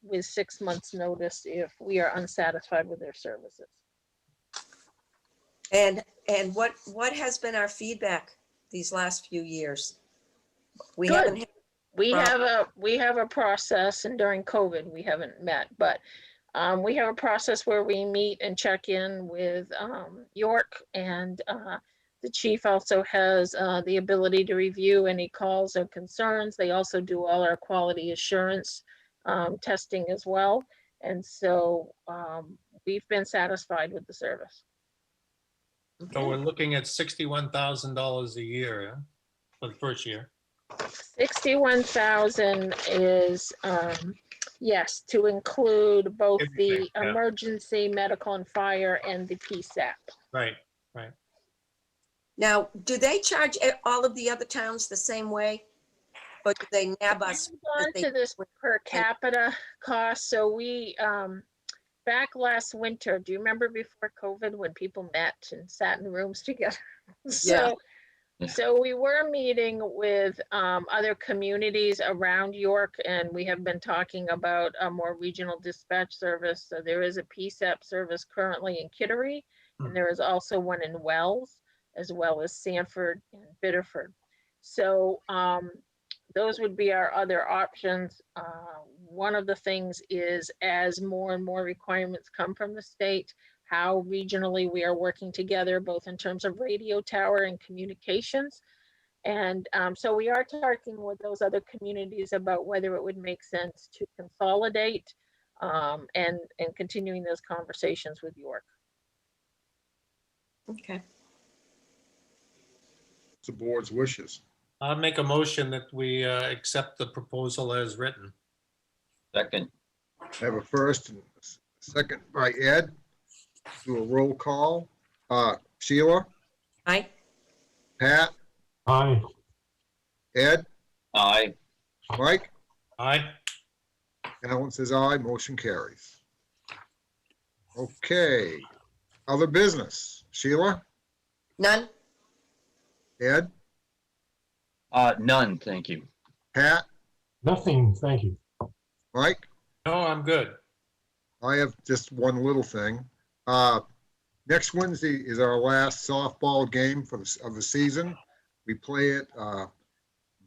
with 6 months notice if we are unsatisfied with their services. And what has been our feedback these last few years? We Good. haven't had We have a process, and during COVID, we haven't met, but we have a process where we meet and check in with York, and the chief also has the ability to review any calls or concerns. They also do all our quality assurance testing as well. And so we've been satisfied with the service. So we're looking at $61,000 a year, huh, for the first year. 61,000 is, yes, to include both the Everything, yeah. emergency, medical and fire and the PSAP. Right. Now, do they charge all of the other towns the same way? Or do they nab us? On to this per capita cost. So we, back last winter, do you remember before COVID when people met and sat in rooms together? So So we were meeting with other communities around York, and we have been talking about a more regional dispatch service. So there is a PSAP service currently in Kittery, and there is also one in Wells, as well as Sanford and Biddeford. So those would be our other options. One of the things is, as more and more requirements come from the state, how regionally we are working together, both in terms of radio tower and communications. And so we are talking with those other communities about whether it would make sense to consolidate and continuing those conversations with York. Okay. It's the board's wishes. I'll make a motion that we accept the proposal as written. Second. I have a first and second by Ed. Do a roll call. Sheila, Aye. Pat, Aye. Ed, Aye. Mike, Aye. Alan says aye, motion carries. Okay, other business. Sheila, None? Ed, None, thank you. Pat, Nothing, thank you. Mike? No, I'm good. I have just one little thing. Next Wednesday is our last softball game of the season. We play at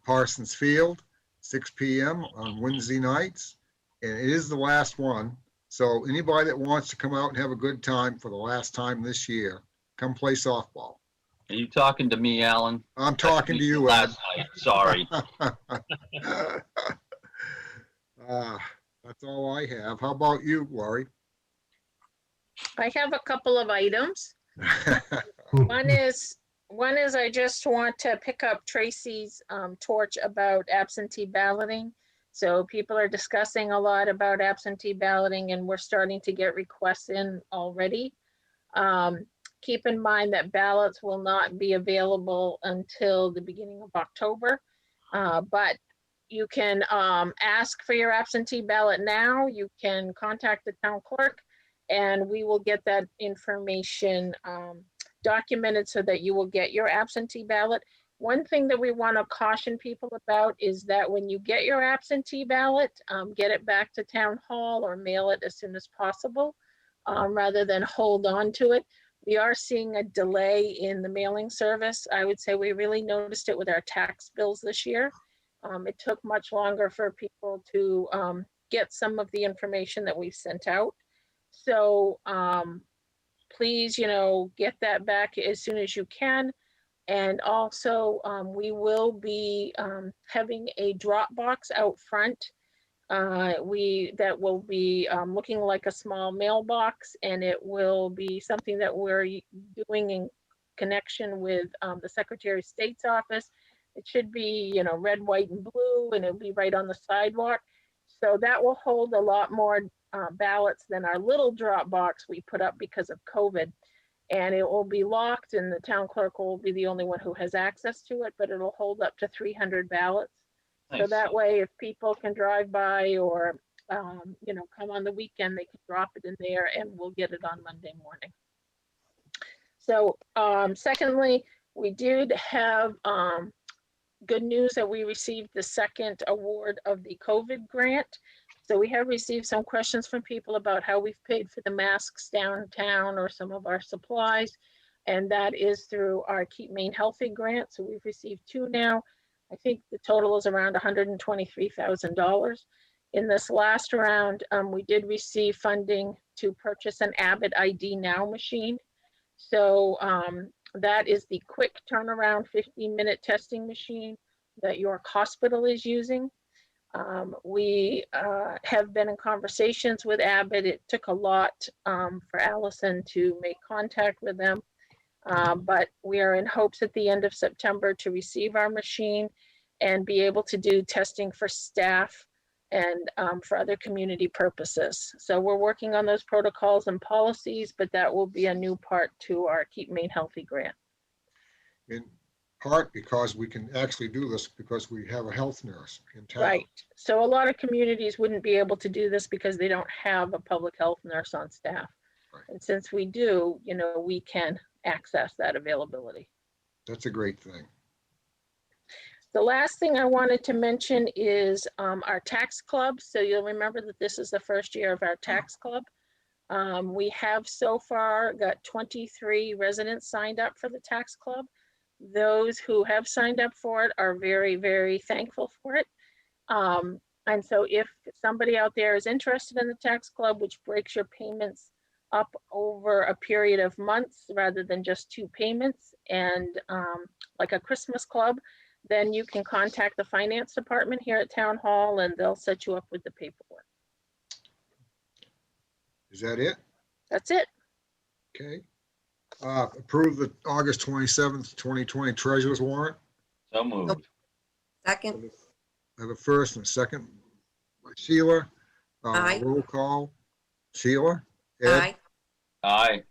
Parsons Field, 6 p.m. on Wednesday nights, and it is the last one. So anybody that wants to come out and have a good time for the last time this year, come play softball. Are you talking to me, Alan? I'm talking to you, Ed. Last night, sorry. That's all I have. How about you, Lori? I have a couple of items. One is I just want to pick up Tracy's torch about absentee balloting. So people are discussing a lot about absentee balloting, and we're starting to get requests in already. Keep in mind that ballots will not be available until the beginning of October, but you can ask for your absentee ballot now. You can contact the town clerk, and we will get that information documented so that you will get your absentee ballot. One thing that we want to caution people about is that when you get your absentee ballot, get it back to town hall or mail it as soon as possible, rather than hold on to it. We are seeing a delay in the mailing service. I would say we really noticed it with our tax bills this year. It took much longer for people to get some of the information that we've sent out. So please, get that back as soon as you can. And also, we will be having a drop box out front. That will be looking like a small mailbox, and it will be something that we're doing in connection with the Secretary of State's office. It should be, red, white, and blue, and it'll be right on the sidewalk. So that will hold a lot more ballots than our little drop box we put up because of COVID. And it will be locked, and the town clerk will be the only one who has access to it, but it'll hold up to 300 ballots. So Nice. that way, if people can drive by or, come on the weekend, they can drop it in there and we'll get it on Monday morning. So secondly, we did have good news that we received the second award of the COVID grant. So we have received some questions from people about how we've paid for the masks downtown or some of our supplies. And that is through our Keep Maine Healthy grant. So we've received 2 now. I think the total is around $123,000. In this last round, we did receive funding to purchase an Abbott ID Now machine. So that is the quick turnaround 15-minute testing machine that York Hospital is using. We have been in conversations with Abbott. It took a lot for Allison to make contact with them. But we are in hopes at the end of September to receive our machine and be able to do testing for staff and for other community purposes. So we're working on those protocols and policies, but that will be a new part to our Keep Maine Healthy grant. In part because we can actually do this because we have a health nurse in town. Right. So a lot of communities wouldn't be able to do this because they don't have a public health nurse on staff. Right. And since we do, we can access that availability. That's a great thing. The last thing I wanted to mention is our tax club. So you'll remember that this is the first year of our tax club. We have so far got 23 residents signed up for the tax club. Those who have signed up for it are very, very thankful for it. And so if somebody out there is interested in the tax club, which breaks your payments up over a period of months rather than just 2 payments, and like a Christmas club, then you can contact the finance department here at Town Hall and they'll set you up with the paperwork. Is that it? That's it. Okay. Approve the August 27th, 2020 treasurer's warrant. So moved. Second, I have a first and a second by Sheila. Aye. Roll call. Sheila? Ed? aye. Aye.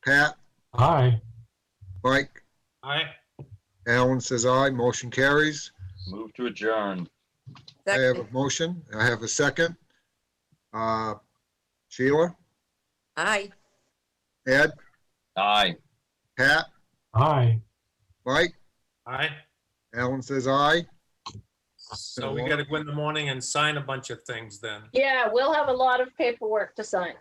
Pat? Aye. Mike? Aye. Alan says aye. Motion carries. Move to adjourn. I have a Second, motion. I have a second. Sheila? aye. Ed? Aye. Pat? Aye. Mike? Aye. Alan says aye. So we gotta go in the morning and sign a bunch of things then. Yeah, we'll have a lot of paperwork to sign.